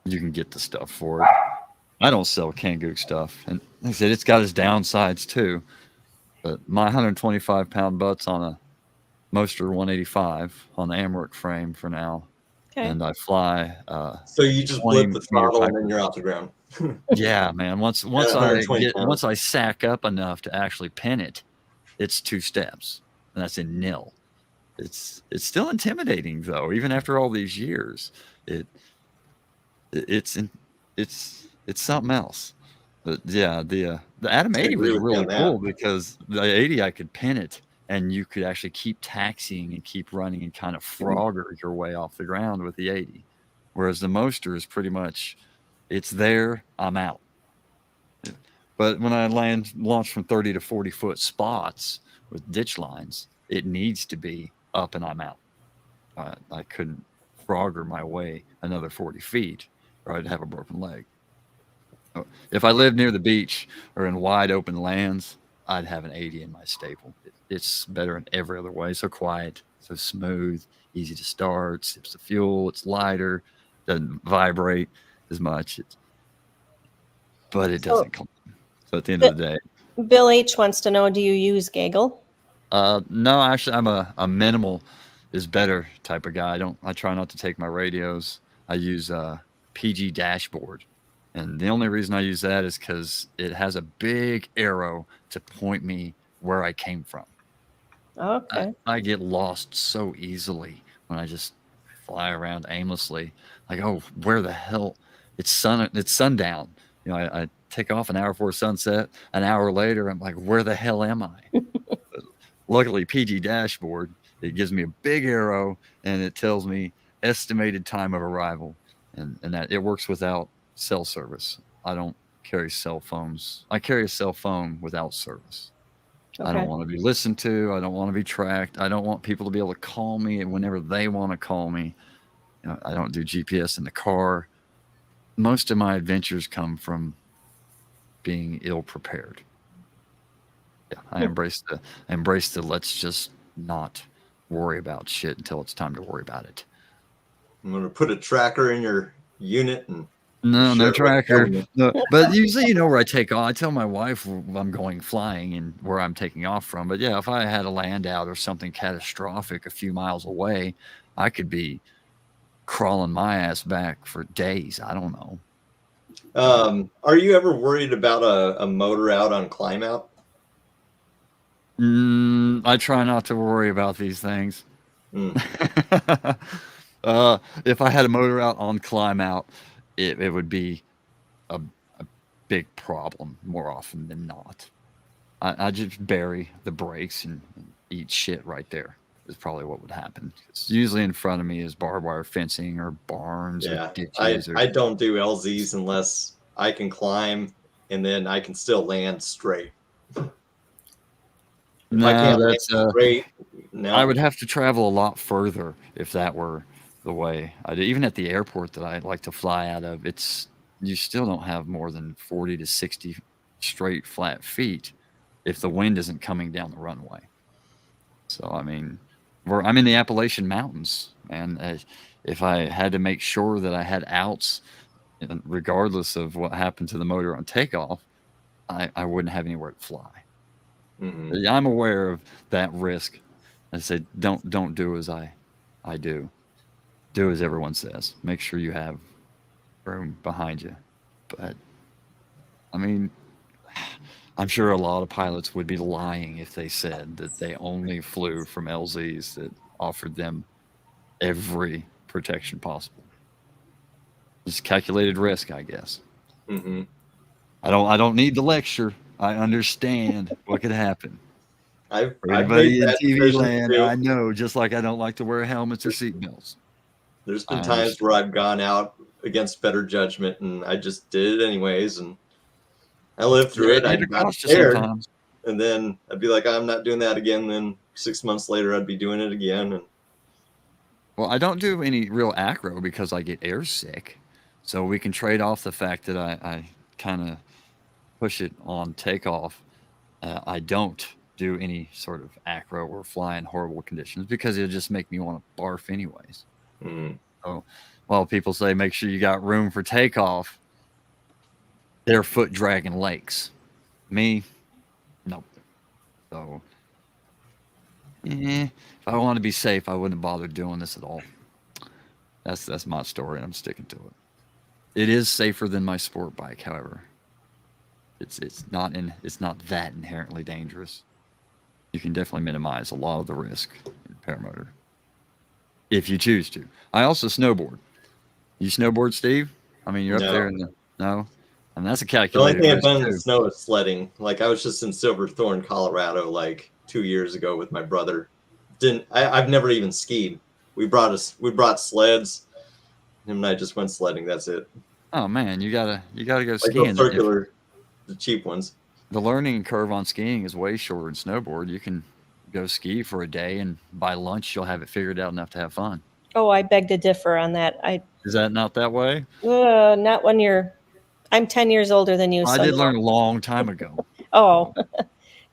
you can get the stuff for it. I don't sell Kangook stuff, and like I said, it's got its downsides too. But my 125-pound butt's on a Moster 185 on the Amarok frame for now, and I fly. So you just blip the throttle and then you're off the ground. Yeah, man. Once I sack up enough to actually pin it, it's 2 steps, and that's in nil. It's still intimidating though, even after all these years. It's something else. But yeah, the Atom 80 was really cool because the 80 I could pin it, and you could actually keep taxiing and keep running and kind of frogger your way off the ground with the 80. Whereas the Moster is pretty much, it's there, I'm out. But when I launch from 30 to 40 foot spots with ditch lines, it needs to be up and I'm out. I couldn't frogger my way another 40 feet or I'd have a broken leg. If I lived near the beach or in wide open lands, I'd have an 80 in my staple. It's better in every other way. So quiet, so smooth, easy to start, sips the fuel, it's lighter, doesn't vibrate as much, but it So- doesn't climb. So at the end of the day, Bill H wants to know, do you use gaggle? no, actually, I'm a minimal is better type of guy. I try not to take my radios. I use a PG dashboard. And the only reason I use that is because it has a big arrow to point me where I came from. Okay. I get lost so easily when I just fly around aimlessly. Like, oh, where the hell? It's sundown. You know, I take off an hour before sunset. An hour later, I'm like, where the hell am I? Luckily, PG dashboard, it gives me a big arrow and it tells me estimated time of arrival, and that it works without cell service. I don't carry cell phones. I carry a cell phone without service. I don't Okay. want to be listened to. I don't want to be tracked. I don't want people to be able to call me whenever they want to call me. You know, I don't do GPS in the car. Most of my adventures come from being ill prepared. Yeah, I embrace the let's just not worry about shit until it's time to worry about it. I'm gonna put a tracker in your unit and No, share no it with the tracker. government. No, but usually you know where I take off. I tell my wife I'm going flying and where I'm taking off from. But yeah, if I had a land out or something catastrophic a few miles away, I could be crawling my ass back for days. I don't know. Are you ever worried about a motor out on climb out? I try not to worry about these things. Mm. If I had a motor out on climb out, it would be a big problem more often than not. I just bury the brakes and eat shit right there is probably what would happen. It's usually in front of me is barbed wire fencing or barns or Yeah, ditches. I don't do LZs unless I can climb and then I can still land straight. If I No, can't land that's straight, no. I would have to travel a lot further if that were the way I did. Even at the airport that I like to fly out of, you still don't have more than 40 to 60 straight flat feet if the wind isn't coming down the runway. So I mean, I'm in the Appalachian Mountains, and if I had to make sure that I had outs, regardless of what happened to the motor on takeoff, I wouldn't have anywhere to fly. Mhm. I'm aware of that risk. I say, don't do as I do. Do as everyone says. Make sure you have room behind you. But I mean, I'm sure a lot of pilots would be lying if they said that they only flew from LZs that offered them every protection possible. Just calculated risk, I guess. Mhm. I don't need the lecture. I understand what could happen. I've For made anybody in bad TV decisions land, too. I know, just like I don't like to wear helmets or seatbelts. There's been I times understand. where I've gone out against better judgment and I just did it anyways, and I lived through Yeah, it. I it'll got cost you scared, sometimes. and then I'd be like, I'm not doing that again. Then 6 months later, I'd be doing it again. And Well, I don't do any real acro because I get air sick. So we can trade off the fact that I kind of push it on takeoff. I don't do any sort of acro or fly in horrible conditions because it'll just make me want to barf anyways. mm, So while people say make sure you got room for takeoff, they're foot dragging lakes. Me, nope. So if I want to be safe, I wouldn't bother doing this at all. That's my story, and I'm sticking to it. It is safer than my sport bike, however. It's not that inherently dangerous. You can definitely minimize a lot of the risk in paramotor if you choose to. I also snowboard. You snowboard, Steve? I mean, you're up there no. in the no, and that's a The only calculated thing I've risk done in the too. snow is sledding. Like I was just in Silverthorne, Colorado, like 2 years ago with my brother. I've never even skied. We brought sleds. Him and I just went sledding. That's it. Oh man, you gotta go Like those skiing. If circular, the cheap ones. the learning curve on skiing is way shorter than snowboard, you can go ski for a day, and by lunch you'll have it figured out enough to have fun. Oh, I beg to differ on that. Is that not that way? Not when I'm 10 years older than you. I So did no. learn a long time ago. Oh,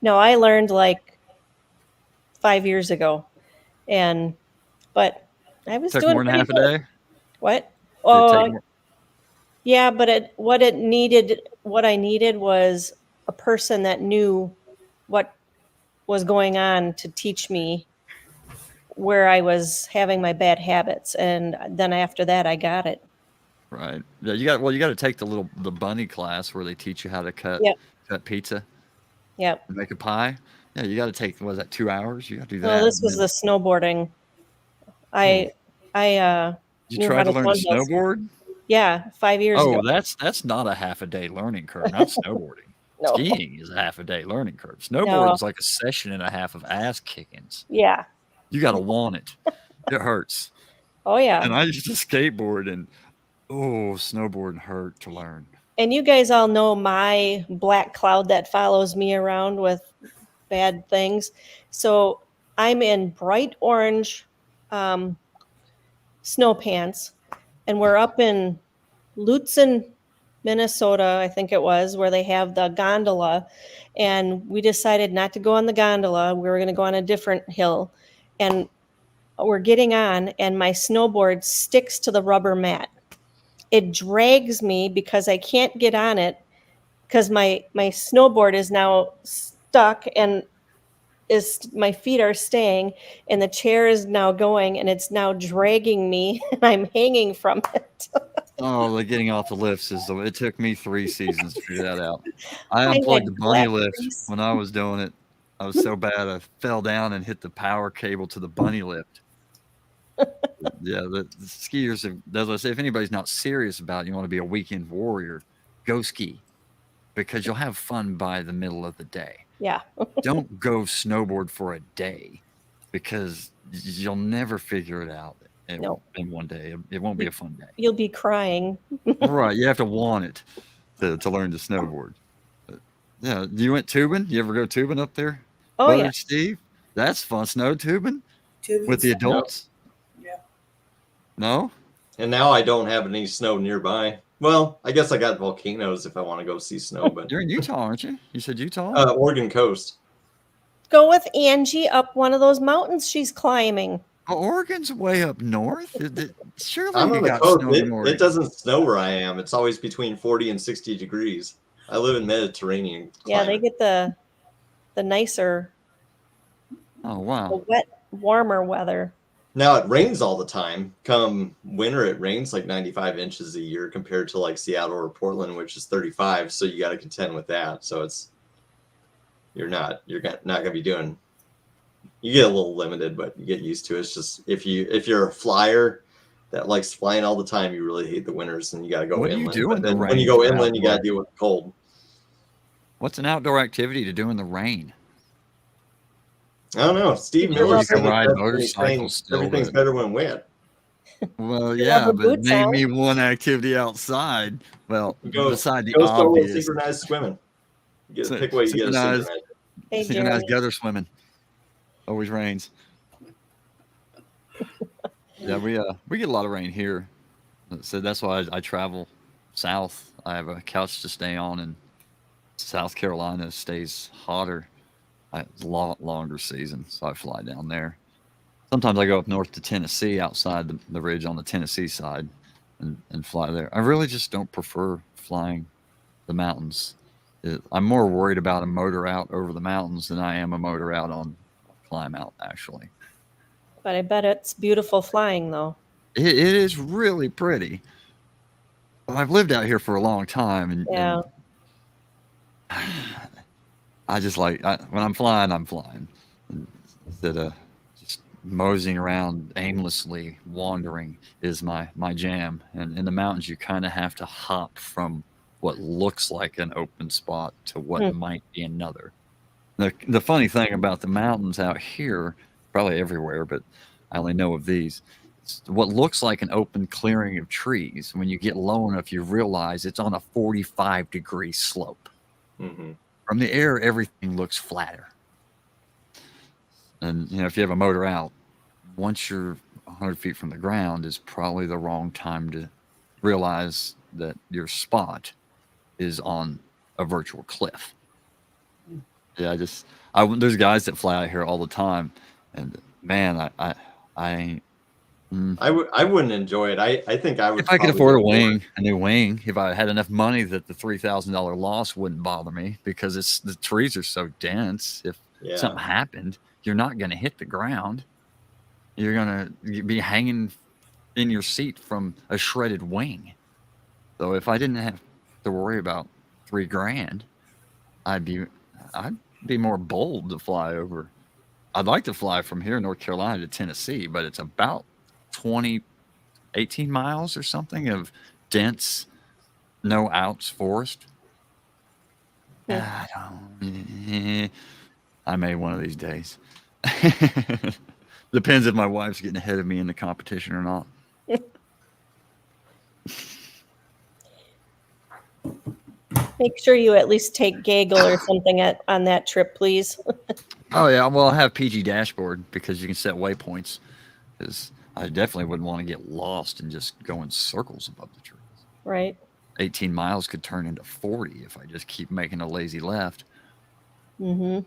No, I learned like 5 years ago, but I was Took doing more than pretty half a good. day. What? Did it take Oh, more? yeah, but what I needed was a person that knew what was going on to teach me where I was having my bad habits, and then after that, I got it. Right. Yeah, you got to take the bunny class where they teach you how to cut Yep, pizza yep. and make a pie. Yeah, you got to take, what is that, 2 hours? You got to do Well, that. this And was then, the snowboarding. oh, I you knew how tried to to learn to downhill ski. snowboard? Yeah, 5 years ago. Oh, that's not a half a day learning curve. Not snowboarding. No, Skiing is a half a day learning curve. Snowboarding no, is like a session and a half of ass kickings. yeah. You got to want it. It hurts. Oh, yeah. And I used to skateboard, and snowboarding hurt to learn. And you guys all know my black cloud that follows me around with bad things. So I'm in bright orange um, snow pants, and we're up in Lutzen, Minnesota, I think it was, where they have the gondola. And we decided not to go on the gondola. We were going to go on a different hill. And we're getting on, and my snowboard sticks to the rubber mat. It drags me because I can't get on it because my snowboard is now stuck and is my feet are staying and the chair is now going and it's now dragging me and I'm hanging from it. Oh, the getting off the lifts it took me 3 seasons to figure that out. I I unplugged the had bunny black lift grease. when I was doing it. I was so bad I fell down and hit the power cable to the bunny lift. Yeah, the skiers have, as I say, if anybody's not serious about it, you want to be a weekend warrior, go ski because you'll have fun by the middle of the day. Yeah. Don't go snowboard for a day because you'll never figure it out No. in one day. It won't be a fun day. You'll be crying. Right. You have to want it to learn to snowboard. But, yeah. You went tubing? You ever go tubing up there? Oh, Buttered yeah. Steve? That's fun. Snow tubing Tubing with the stuff. adults? Yeah. No? And now I don't have any snow nearby. Well, I guess I got volcanoes if I want to go see snow, but You're in Utah, aren't you? You said Utah? Oregon coast. Go with Angie up one of those mountains she's climbing. Oh, Oregon's way up north. Surely I'm you on the got coast. snow in Oregon. It doesn't snow where I am. It's always between 40 and 60 degrees. I live in Mediterranean Yeah, they climate. get the nicer, Oh, the wow. wet, warmer weather. Now it rains all the time. Come winter, it rains like 95 inches a year compared to like Seattle or Portland, which is 35. So you got to contend with that. So you're not going to be doing. You get a little limited, but you get used to it. It's just if you're a flyer that likes flying all the time, you really hate the winters and you got to go What do you inland. do But in the then when rain you go for inland, you got to outdoor? deal with the cold. What's an outdoor activity to do in the rain? I don't know. Steve Get your Miller You can said it ride best when he's saying motorcycles still, everything's but better when wet. well, Your yeah, rubber but boots name on. me one activity outside. Well, Go beside the solo obvious, synchronized swimming. Pick what you get a synchronized, synchronized. Hey, synchronized Jeremy. gutter swimming. Always rains. Yeah, we get a lot of rain here, so that's why I travel south. I have a couch to stay on, and South Carolina stays hotter. It's a lot longer season, so I fly down there. Sometimes I go up north to Tennessee, outside the ridge on the Tennessee side, and fly there. I really just don't prefer flying the mountains. I'm more worried about a motor out over the mountains than I am a motor out on climb out, actually. But I bet it's beautiful flying, though. It is really pretty. Well, I've lived out here for a long time, Yeah. and I just when I'm flying, I'm flying. Instead of just moseying around aimlessly, wandering is my jam. And in the mountains, you kind of have to hop from what looks like an open spot to what might be another. The funny thing about the mountains out here, probably everywhere, but I only know of these, it's what looks like an open clearing of trees. When you get low enough, you realize it's on a 45-degree slope. Mm-hmm. From the air, everything looks flatter. And if you have a motor out, once you're 100 feet from the ground is probably the wrong time to realize that your spot is on a virtual cliff. Yeah, there's guys that fly out here all the time, and man, I ain't. I wouldn't enjoy it. I think I would. If I could probably afford go for it. a new wing, if I had enough money that the $3,000 loss wouldn't bother me because the trees are so dense. If Yeah. something happened, you're not going to hit the ground. You're going to be hanging in your seat from a shredded wing. So if I didn't have to worry about $3,000, I'd be more bold to fly over. I'd like to fly from here in North Carolina to Tennessee, but it's about 18 miles or something of dense, no outs forest. Yeah. I may one of these days. Depends if my wife's getting ahead of me in the competition or not. Make sure you at least take gaggle or something on that trip, please. Oh yeah, well I have PG dashboard because you can set waypoints. Because I definitely wouldn't want to get lost and just go in circles above the trees. Right. 18 miles could turn into 40 if I just keep making a lazy left. Mm-hmm.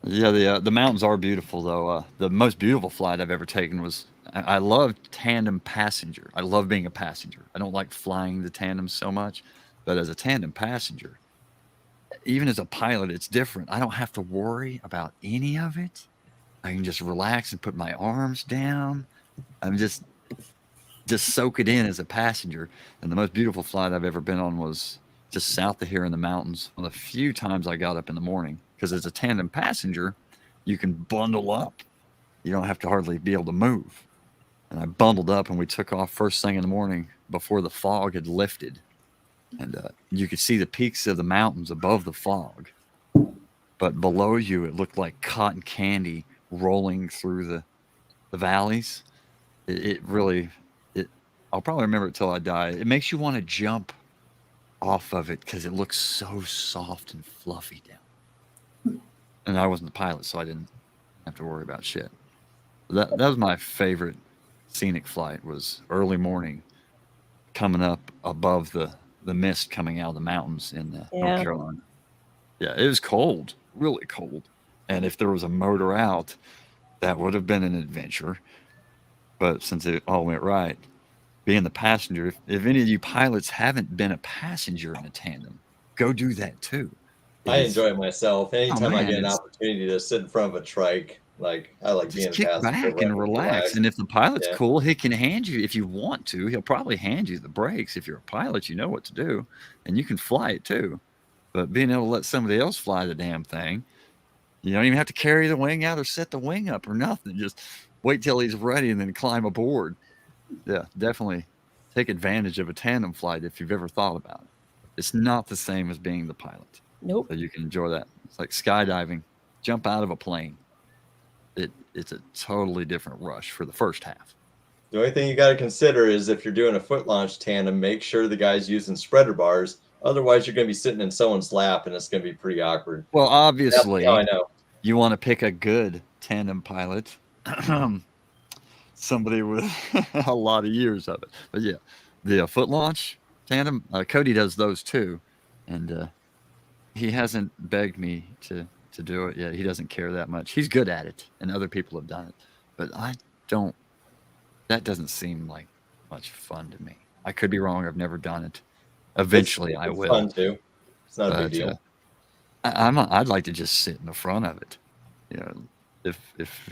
Yeah, the mountains are beautiful though. The most beautiful flight I've ever taken was I love tandem passenger. I love being a passenger. I don't like flying the tandem so much, but as a tandem passenger, even as a pilot, it's different. I don't have to worry about any of it. I can just relax and put my arms down. I'm just soak it in as a passenger. And the most beautiful flight I've ever been on was just south of here in the mountains. One of the few times I got up in the morning, because as a tandem passenger, you can bundle up. You don't have to hardly be able to move. And I bundled up and we took off first thing in the morning before the fog had lifted. And you could see the peaks of the mountains above the fog. But below you, it looked like cotton candy rolling through the valleys. It really, I'll probably remember it till I die. It makes you want to jump off of it because it looks so soft and fluffy down. And I wasn't the pilot, so I didn't have to worry about shit. That was my favorite scenic flight, was early morning coming up above the mist coming out of the mountains in North Carolina. Yeah, it was cold, really cold. And if there was a motor out, that would have been an adventure. But since it all went right, being the passenger, if any of you pilots haven't been a passenger in a tandem, go do that too. I enjoy it myself. Anytime I man, get an opportunity to sit in front of a trike, like I like being just a kick passenger. back and relax. And if the pilot's Yeah. cool, he can hand you, if you want to, he'll probably hand you the brakes. If you're a pilot, you know what to do, and you can fly it too. But being able to let somebody else fly the damn thing, you don't even have to carry the wing out or set the wing up or nothing. Just wait till he's ready and then climb aboard. Yeah, definitely take advantage of a tandem flight if you've ever thought about it. It's not the same as being the pilot. Nope. So you can enjoy that. It's like skydiving, jump out of a plane. It's a totally different rush for the first half. The only thing you got to consider is if you're doing a foot launch tandem, make sure the guy's using spreader bars. Otherwise, you're going to be sitting in someone's lap, and it's going to be pretty awkward. Well, obviously, I know. You want to pick a good tandem pilot, somebody with a lot of years of it. But yeah, the foot launch tandem, Cody does those too, and he hasn't begged me to do it yet. He doesn't care that much. He's good at it, and other people have done it, but I don't. That doesn't seem like much fun to me. I could be wrong. I've never done it. Eventually, I will. Fun too. It's not a big deal. I'd like to just sit in the front of it. You know, if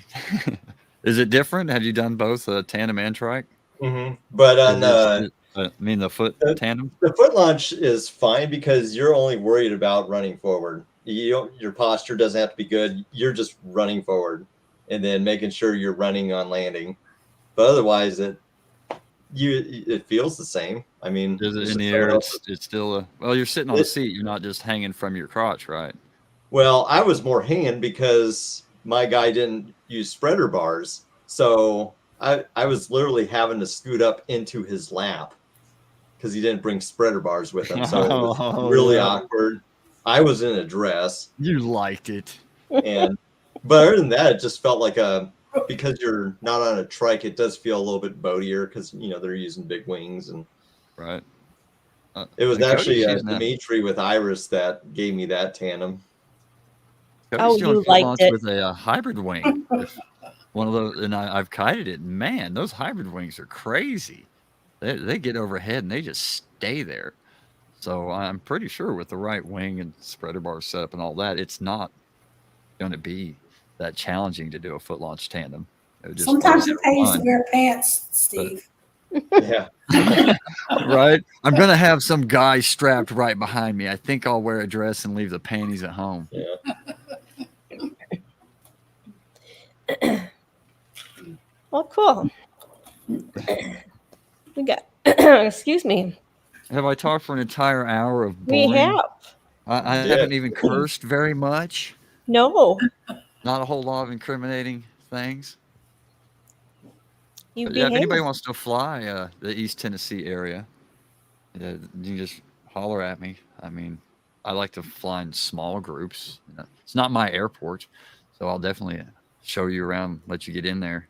is it different? Have you done both tandem and trike? Mm-hmm. But on the foot tandem, the foot launch is fine because you're only worried about running forward. Your posture doesn't have to be good. You're just running forward and then making sure you're running on landing. But otherwise, it feels the same. I mean, is it in the air? It's still well. You're sitting on a seat. You're not just hanging from your crotch, right? Well, I was more hanging because my guy didn't use spreader bars, so I was literally having to scoot up into his lap because he didn't bring spreader bars with him. So it was really awkward. I was in a dress. You liked it, but other than that, it just felt like because you're not on a trike, it does feel a little bit boatier because they're using big wings and right. It was and Cody's actually using that. Dimitri with Iris that gave me that tandem. Cody's doing you foot liked launch it. with a hybrid wing. One of those, and I've kited it. Man, those hybrid wings are crazy. They get overhead and they just stay there. So I'm pretty sure with the right wing and spreader bar setup and all that, it's not going to be that challenging to do a foot launch tandem. It would just Sometimes be it pays to fun. wear pants, Steve. Yeah. Right? I'm going to have some guy strapped right behind me. I think I'll wear a dress and leave the panties at home. Yeah. Well, cool. We got, excuse me. Have I talked for an entire hour of We boring? have. I Yeah. haven't even cursed very much. No, Not a whole lot of incriminating things. you But yeah, if behave. anybody wants to fly the East Tennessee area, you can just holler at me. I mean, I like to fly in small groups. It's not my airport, so I'll definitely show you around, let you get in there.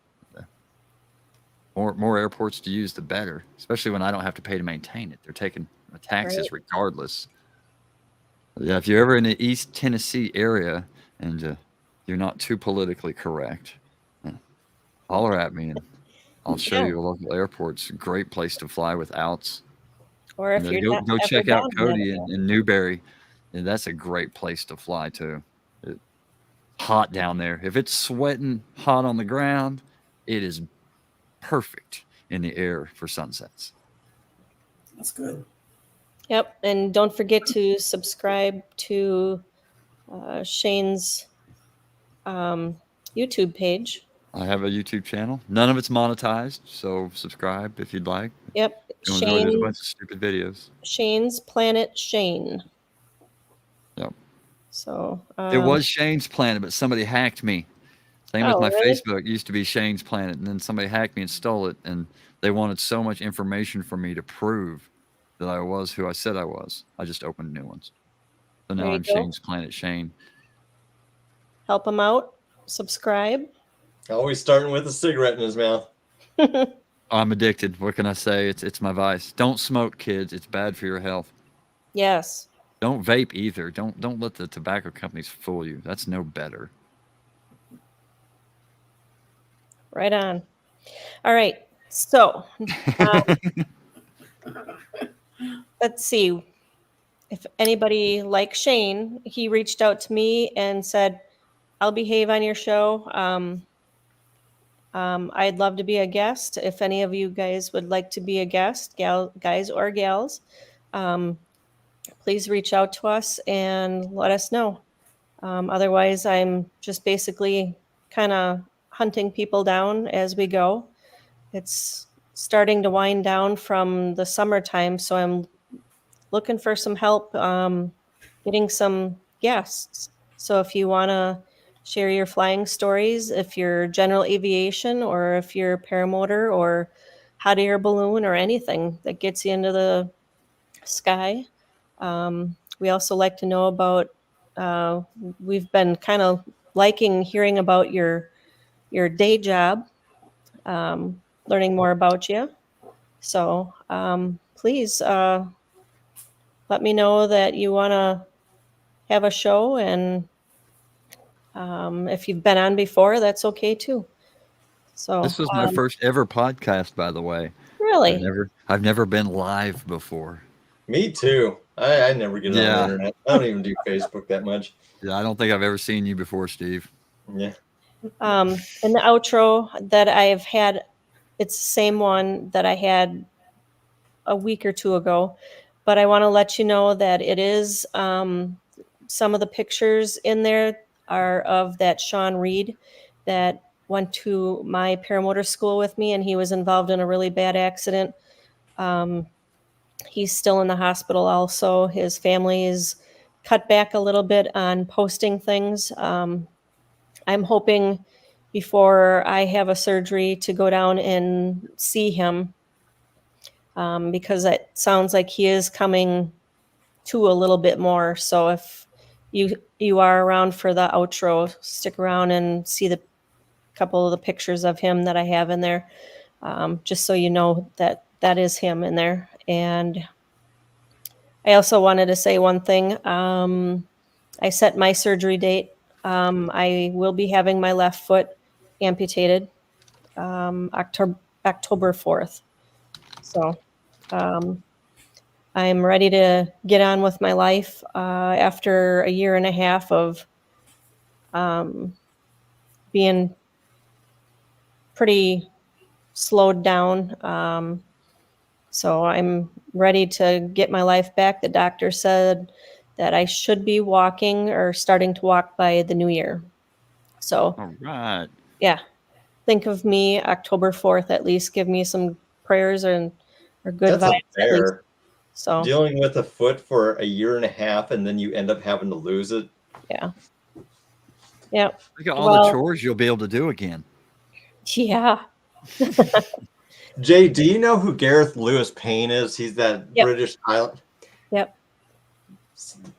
More airports to use, the better, especially when I don't have to pay to maintain it. They're taking taxes regardless. But yeah, if you're ever in the East Tennessee area and you're not too politically correct, holler at me and I'll show you a local airport. It's a great place to fly with outs. Or if you're not Go ever check out down Cody there. in Newberry. And that's a great place to fly too. It's hot down there. If it's sweating hot on the ground, it is perfect in the air for sunsets. That's good. Yep, and don't forget to subscribe to Shane's YouTube page. I have a YouTube channel. None of it's monetized, so subscribe if you'd like. Yep, You'll enjoy. There's a bunch of stupid videos. Shane's Planet Shane. Yep. So It was Shane's Planet, but somebody hacked me. Same with my really? Facebook. It used to be Shane's Planet, and then somebody hacked me and stole it, and they wanted so much information from me to prove that I was who I said I was. I just opened new ones. So now There you I'm go. Shane's Planet Shane. Help him out. Subscribe. Always starting with a cigarette in his mouth. I'm addicted. What can I say? It's my vice. Don't smoke, kids. It's bad for your health. Yes. Don't vape either. Don't let the tobacco companies fool you. That's no better. Right on. All right. So let's see. If anybody like Shane, he reached out to me and said, I'll behave on your show. I'd love to be a guest. If any of you guys would like to be a guest, guys or gals, please reach out to us and let us know. Otherwise, I'm just basically kind of hunting people down as we go. It's starting to wind down from the summertime, so I'm looking for some help getting some guests. So if you want to share your flying stories, if you're general aviation or if you're paramotor or hot air balloon or anything that gets you into the sky. We also like to know about, we've been kind of liking hearing about your day job, learning more about you. So please let me know that you want to have a show, and if you've been on before, that's okay too. So This was my first ever podcast, by the way. really, I've never been live before. Me too. I never get on the internet. I don't even do Facebook that much. Yeah, I don't think I've ever seen you before, Steve. Yeah. in the outro that I've had, it's the same one that I had a week or two ago, but I want to let you know that it is some of the pictures in there are of that Sean Reed that went to my paramotor school with me, and he was involved in a really bad accident. He's still in the hospital also. His family is cut back a little bit on posting things. I'm hoping before I have a surgery to go down and see him, because it sounds like he is coming to a little bit more. So if you are around for the outro, stick around and see the couple of the pictures of him that I have in there, just so you know that that is him in there. And I also wanted to say one thing. I set my surgery date. I will be having my left foot amputated October 4th. So I'm ready to get on with my life after a year and a half of being pretty slowed down. So I'm ready to get my life back. The doctor said that I should be walking or starting to walk by the new year. So All right. yeah, think of me October 4th at least. Give me some prayers or good That's vibes at least. unfair. So Dealing with a foot for a year and a half and then you end up having to lose it. yeah. Yeah. Look at all the Well, chores you'll be able to do again. yeah. Jay, do you know who Gareth Lewis Payne is? He's that Yep. British pilot. Yep.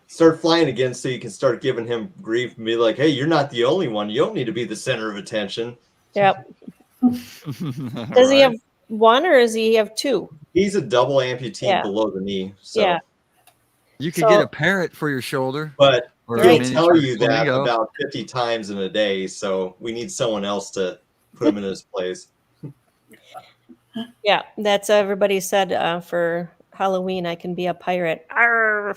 Start flying again so you can start giving him grief and be like, hey, you're not the only one. You don't need to be the center of attention. Yep. Does he have one or does he have two? He's a double amputee Yeah. below the knee. So. Yeah. You could So- get a parrot for your shoulder. But Or a he'll Right. tell miniature you that flamingo. about 50 times in a day. So we need someone else to put him in his place. Yeah, that's everybody said for Halloween I can be a pirate. Arr!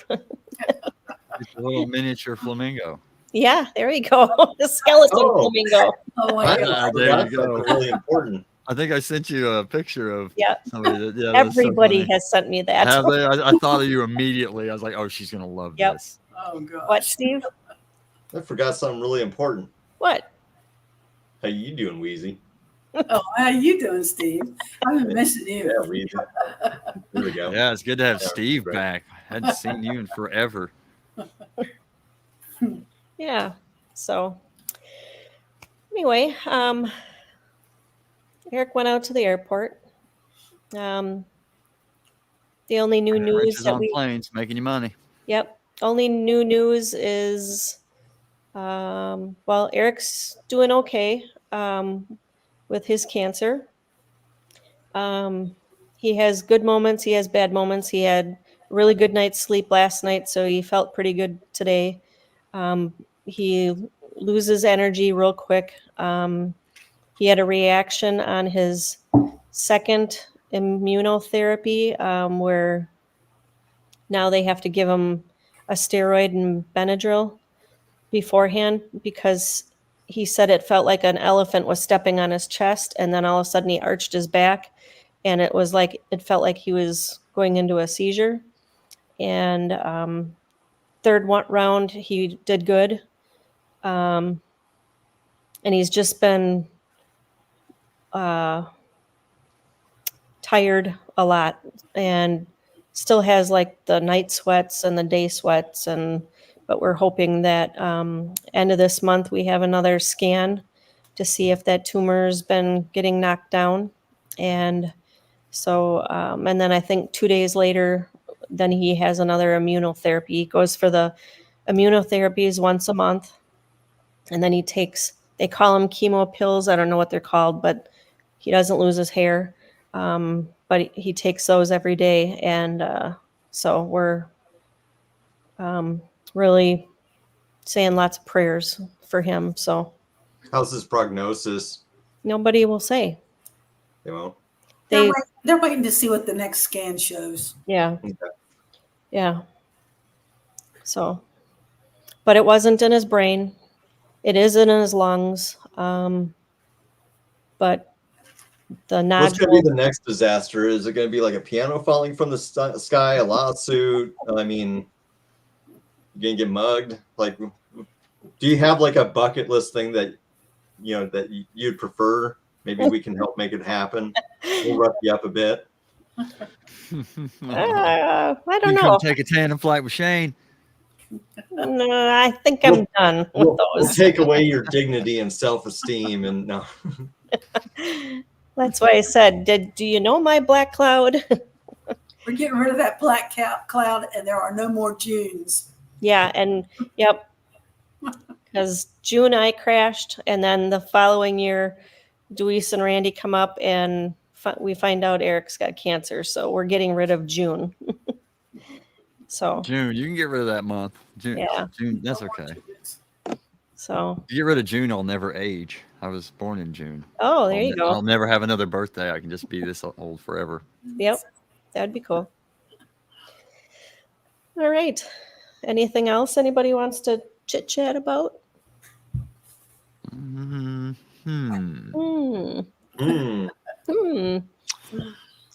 It's a little miniature flamingo. Yeah, there you go. The skeleton Oh. flamingo. Oh my I God. there forgot you go. something really important. I think I sent you a picture of Yeah. somebody that, yeah, that's so Everybody funny. has sent me that. Have they? I thought of you immediately. I was like, oh, she's gonna love Yep. this. Oh gosh. What, Steve? I forgot something really important. What? How you doing, Wheezy? Oh, how you doing, Steve? I've been missing you. Yeah, Wheezy. There we go. Yeah, it's good to have Yeah, Steve right. back. I hadn't seen you in forever. Yeah. So anyway, Eric went out to the airport. The only new news Wrenches that on we planes, making you money. Yep. Only new news is, well, Eric's doing okay with his cancer. He has good moments. He has bad moments. He had a really good night's sleep last night, so he felt pretty good today. He loses energy real quick. He had a reaction on his second immunotherapy where now they have to give him a steroid and Benadryl beforehand because he said it felt like an elephant was stepping on his chest, and then all of a sudden he arched his back, and it felt like he was going into a seizure. And third round he did good, and he's just been tired a lot and still has like the night sweats and the day sweats, but we're hoping that end of this month we have another scan to see if that tumor's been getting knocked down. And so and then I think 2 days later then he has another immunotherapy. He goes for the immunotherapies once a month, and then they call them chemo pills. I don't know what they're called, but he doesn't lose his hair. But he takes those every day. And so we're really saying lots of prayers for him. So How's his prognosis? nobody will say. You know? They're waiting to see what the next scan shows. Yeah. Okay. Yeah. So, but it wasn't in his brain. It is in his lungs. But the What's going to be nodule, the next disaster? Is it going to be like a piano falling from the sky, a lawsuit? I mean, you going to get mugged? Like, do you have like a bucket list thing that, that you'd prefer? Maybe we can help make it happen. We'll rough you up a bit. I don't You know. come take a tandem flight with Shane. No, I think I'm done with We'll those. take away your dignity and self-esteem, and no. That's why I said, do you know my black cloud? We're getting rid of that black cloud, and there are no more Junes. Yeah, and yep. Because June I crashed, and then the following year, Deweese and Randy come up, and we find out Eric's got cancer. So we're getting rid of June. So June, you can get rid of that month. June, Yeah. June, that's okay. so If you get rid of June, I'll never age. I was born in June. oh, there you I'll go. never have another birthday. I can just be this old forever. Yep. That'd be cool. All right. Anything else anybody wants to chit chat about? Hmm. Hmm. Hmm. Hmm.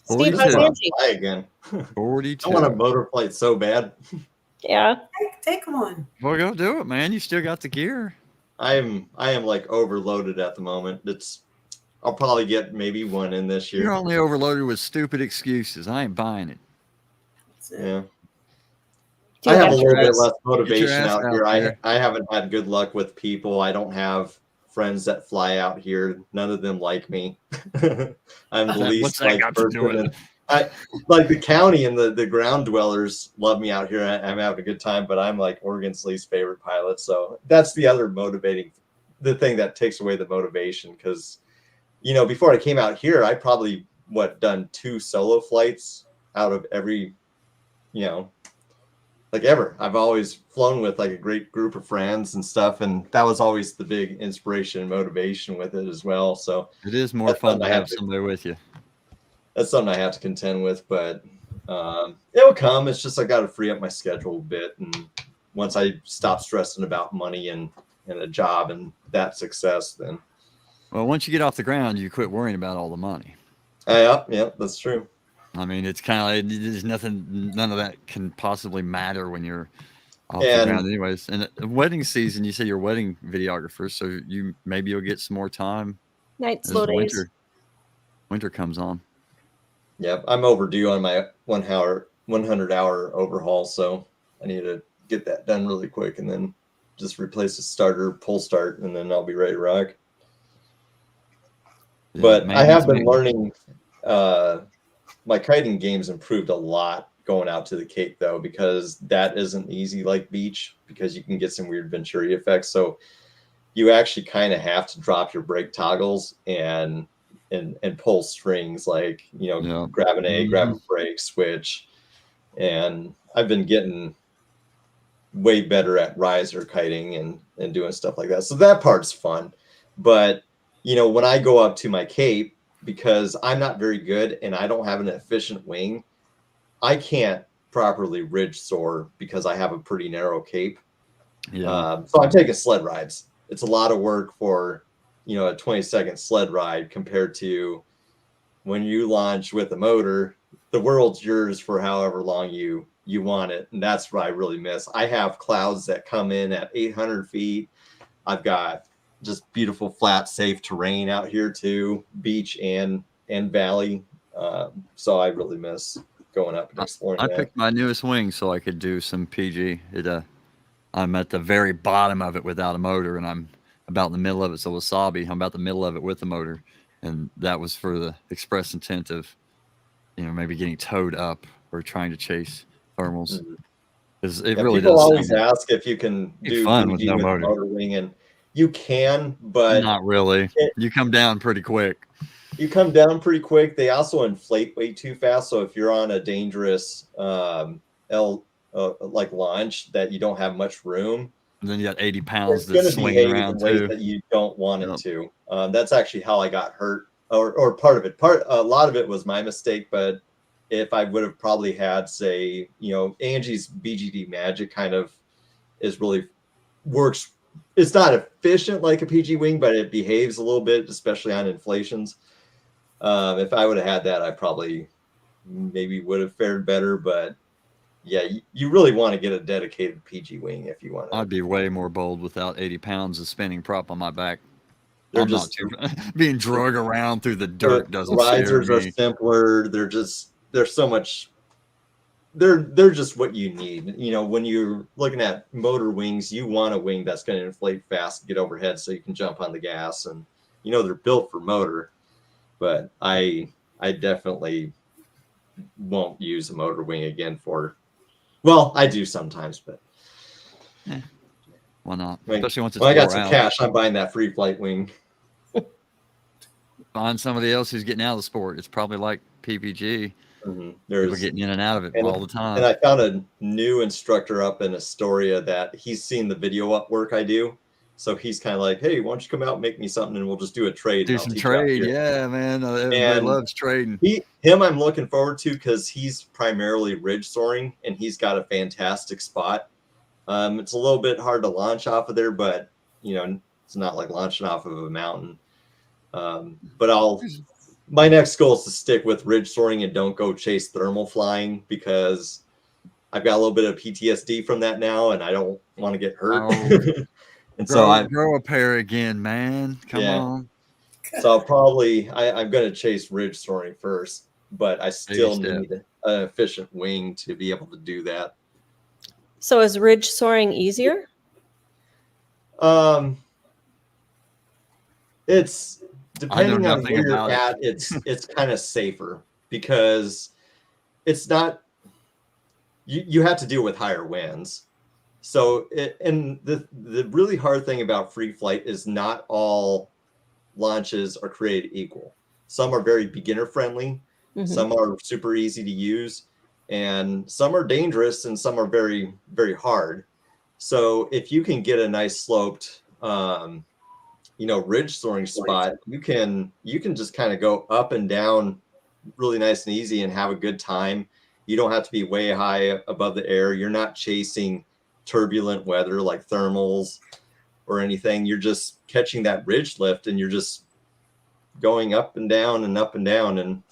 Steve, 42. how's I want Angie? to fly again. I 42. want a motor flight so bad. Yeah. Take one. Well, go do it, man. You still got the gear. I am like overloaded at the moment. I'll probably get maybe one in this You're year. only overloaded with stupid excuses. I ain't buying it. That's it. Yeah. Do I you have a have little bit ass- less Get your motivation ass out out here. there. I haven't had good luck with people. I don't have friends that fly out here. None of them like me. I'm the What's least that liked got to do person. with And it? I like the county and the ground dwellers love me out here. I'm having a good time, but I'm like Oregon's least favorite pilot. So that's the other the thing that takes away the motivation. Because, before I came out here, I probably done 2 solo flights out of every, like ever. I've always flown with like a great group of friends and stuff, and that was always the big inspiration and motivation with it as well. So It is more that's fun something to I have have to- somebody with you. that's something I have to contend with, but it'll come. It's just I got to free up my schedule a bit, and once I stop stressing about money and a job and that success, then Well, once you get off the ground, you quit worrying about all the money. yeah, that's true. I mean, it's kind of there's none of that can possibly matter when you're off the And ground, anyways. And wedding season, you say you're a wedding videographer, so maybe you'll get some more time Night as slow the days. winter comes on. yep, I'm overdue on my 100-hour overhaul, so I need to get that done really quick, and then just replace the starter, pull start, and then I'll be ready to rock. Yeah, But I have been maintenance. learning. My kiting game's improved a lot going out to the Cape, though, because that isn't easy like beach, because you can get some weird Venturi effects. So you actually kind of have to drop your brake toggles and pull strings, like, Yeah. grab an A, grab a brake, switch. And I've been getting way better at riser kiting and doing stuff like that. So that part's fun. But, when I go up to my Cape, because I'm not very good and I don't have an efficient wing, I can't properly ridge soar because I have a pretty narrow Cape. Yeah. So I'm taking sled rides. It's a lot of work for, a 20-second sled ride compared to when you launch with a motor. The world's yours for however long you want it. And that's what I really miss. I have clouds that come in at 800 feet. I've got just beautiful, flat, safe terrain out here too, beach and valley. So I really miss going up and exploring I that. picked my newest wing so I could do some PG. I'm at the very bottom of it without a motor, and I'm about in the middle of it. So Wasabi, I'm about the middle of it with the motor, and that was for the express intent of, maybe getting towed up or trying to chase thermals. Because it really people does. always ask if you can do fun with PG no with motor. motor wing, and you can, but Not really. You come down pretty quick. you come down pretty quick. They also inflate way too fast. So if you're on a dangerous like launch that you don't have much room, And then you got 80 pounds it's going that's to swinging behave in around ways too. that you don't want it Yep. to. That's actually how I got hurt, or part of it. A lot of it was my mistake, but if I would have probably had, say, Angie's BGD magic kind of works. It's not efficient like a PG wing, but it behaves a little bit, especially on inflations. If I would have had that, I probably maybe would have fared better. But yeah, you really want to get a dedicated PG wing if you want to. I'd be way more bold without 80 pounds of spinning prop on my back. They're I'm just not too being drug around through the dirt doesn't risers scare are me. simpler. They're so much. They're just what you need. When you're looking at motor wings, you want a wing that's going to inflate fast, get overhead, so you can jump on the gas, and they're built for motor. But I definitely won't use a motor wing again well, I do sometimes, but Why not? when Especially once it's I got wore some out. cash, I'm buying that free flight wing. Find somebody else who's getting out of the sport. It's probably like PPG. Mhm. People getting in and out of it all the And time. I found a new instructor up in Astoria that he's seen the video up work I do. So he's kind of like, hey, why don't you come out and make me something and we'll just do a trade and Do I'll some teach you out trade. here. Yeah, man. Everybody And loves trading. him I'm looking forward to because he's primarily ridge soaring and he's got a fantastic spot. It's a little bit hard to launch off of there, but you know, it's not like launching off of a mountain. But my next goal is to stick with ridge soaring and don't go chase thermal flying because I've got a little bit of PTSD from that now and I don't want to get hurt. Oh, And so grow a pair again, man. Come on. So I'm going to chase ridge soaring first, but I still need an efficient wing to be able to do that. So is ridge soaring easier? It's depending on nothing where you're about at, it's kind of safer because it's not you have to deal with higher winds. So and the really hard thing about free flight is not all launches are created equal. Some are very beginner friendly, some are super easy to use, and some are dangerous and some are very, very hard. So if you can get a nice sloped ridge soaring spot, you can just kind of go up and down really nice and easy and have a good time. You don't have to be way high above the air. You're not chasing turbulent weather like thermals or anything. You're just catching that ridge lift and you're just going up and down and up and down. And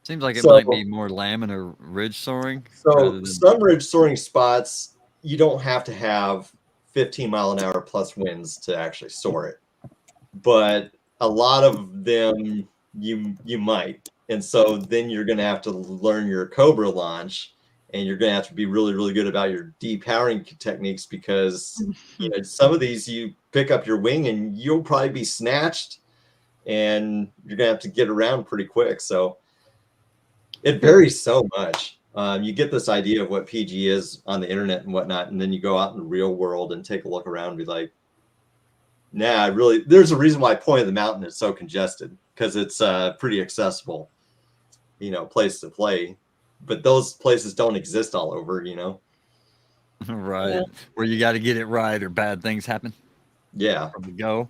seems like it might be more laminar ridge soaring. So some ridge soaring spots, you don't have to have 15-mile-an-hour plus winds to actually soar it. But a lot of them you might. And so then you're going to have to learn your Cobra launch and you're going to have to be really, really good about your depowering techniques because some of these you pick up your wing and you'll probably be snatched and you're going to have to get around pretty quick. So it varies so much. You get this idea of what PG is on the internet and whatnot, and then you go out in the real world and take a look around and be like, nah, really, there's a reason why Point of the Mountain is so congested because it's pretty accessible, place to play. But those places don't exist all over, Right. Yeah. Where you got to get it right or bad things happen. Yeah. From the go.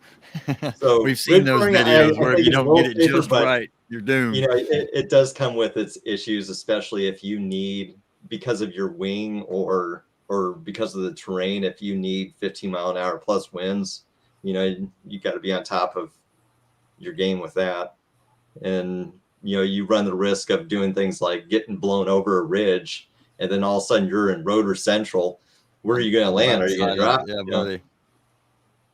So we've seen those videos where if you don't get it safer, just right, you're doomed. It does come with its issues, especially if you need, because of your wing or because of the terrain, if you need 15-mile-an-hour plus winds, you got to be on top of your game with that. And, you run the risk of doing things like getting blown over a ridge and then all of a sudden you're in rotor central. Where are you going to land? Are you going to drop? Yeah, buddy.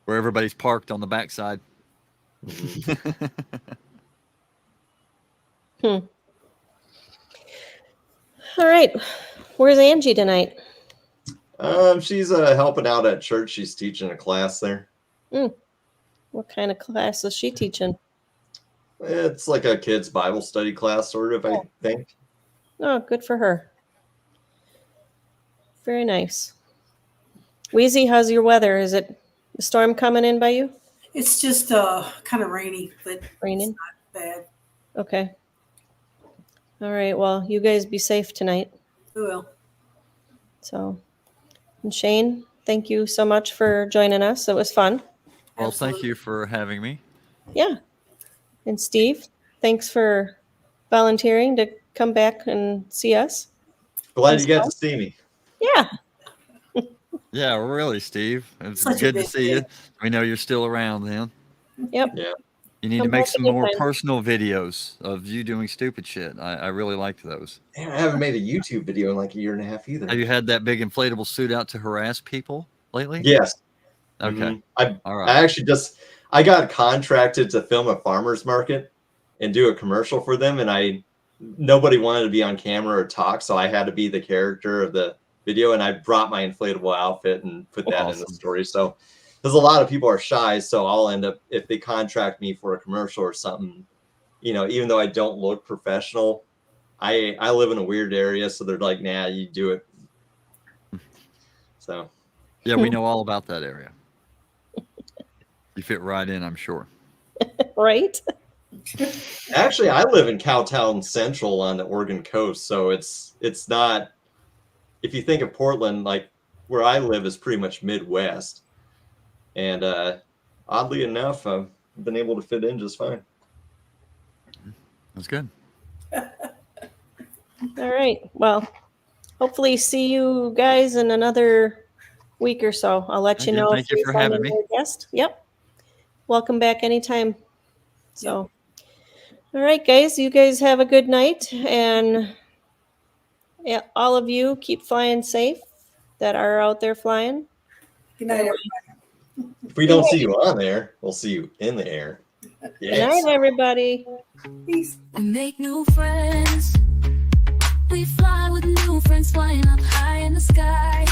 Where everybody's parked on the backside. All right. Where's Angie tonight? She's helping out at church. She's teaching a class there. What kind of class is she teaching? It's like a kid's Bible study class, sort of, I think. Oh, good for her. Very nice. Wheezy, how's your weather? Is it a storm coming in by you? It's just kind of rainy, but raining. It's not bad. Okay. All right. Well, you guys be safe tonight. We will. So, and Shane, thank you so much for joining us. It was fun. Well, thank you for having me. Yeah. And Steve, thanks for volunteering to come back and see us. Glad you got to see me. Yeah. Yeah, really, Steve. It's Such good to see you. We know you're still around then. Yep. Yeah. You need to make some more personal videos of you doing stupid shit. I really liked those. Man, I haven't made a YouTube video in like a year and a half either. Have you had that big inflatable suit out to harass people lately? Yes. Okay. All right. I actually I got contracted to film a farmer's market and do a commercial for them. And nobody wanted to be on camera or talk. So I had to be the character of the video. And I brought my inflatable outfit and put that in the story. So because a lot of people are shy. So I'll end up, if they contract me for a commercial or something, even though I don't look professional, I live in a weird area. So they're like, nah, you do it. So. Yeah, we know all about that area. You fit right in, I'm sure. Right? Actually, I live in Cowtown Central on the Oregon coast, so it's not. If you think of Portland, like where I live is pretty much Midwest, and oddly enough, I've been able to fit in just fine. That's good. All right. Well, hopefully see you guys in another week or so. I'll let you know. Thank you we for find having me. another guest. Yep. Welcome back anytime. So, all right, guys, you guys have a good night, and yeah, all of you keep flying safe that are out there flying. Good night, everybody. If we don't see you on there, we'll see you in the air. Good night, everybody. Peace. We make new friends. We fly with new friends flying up high in the sky.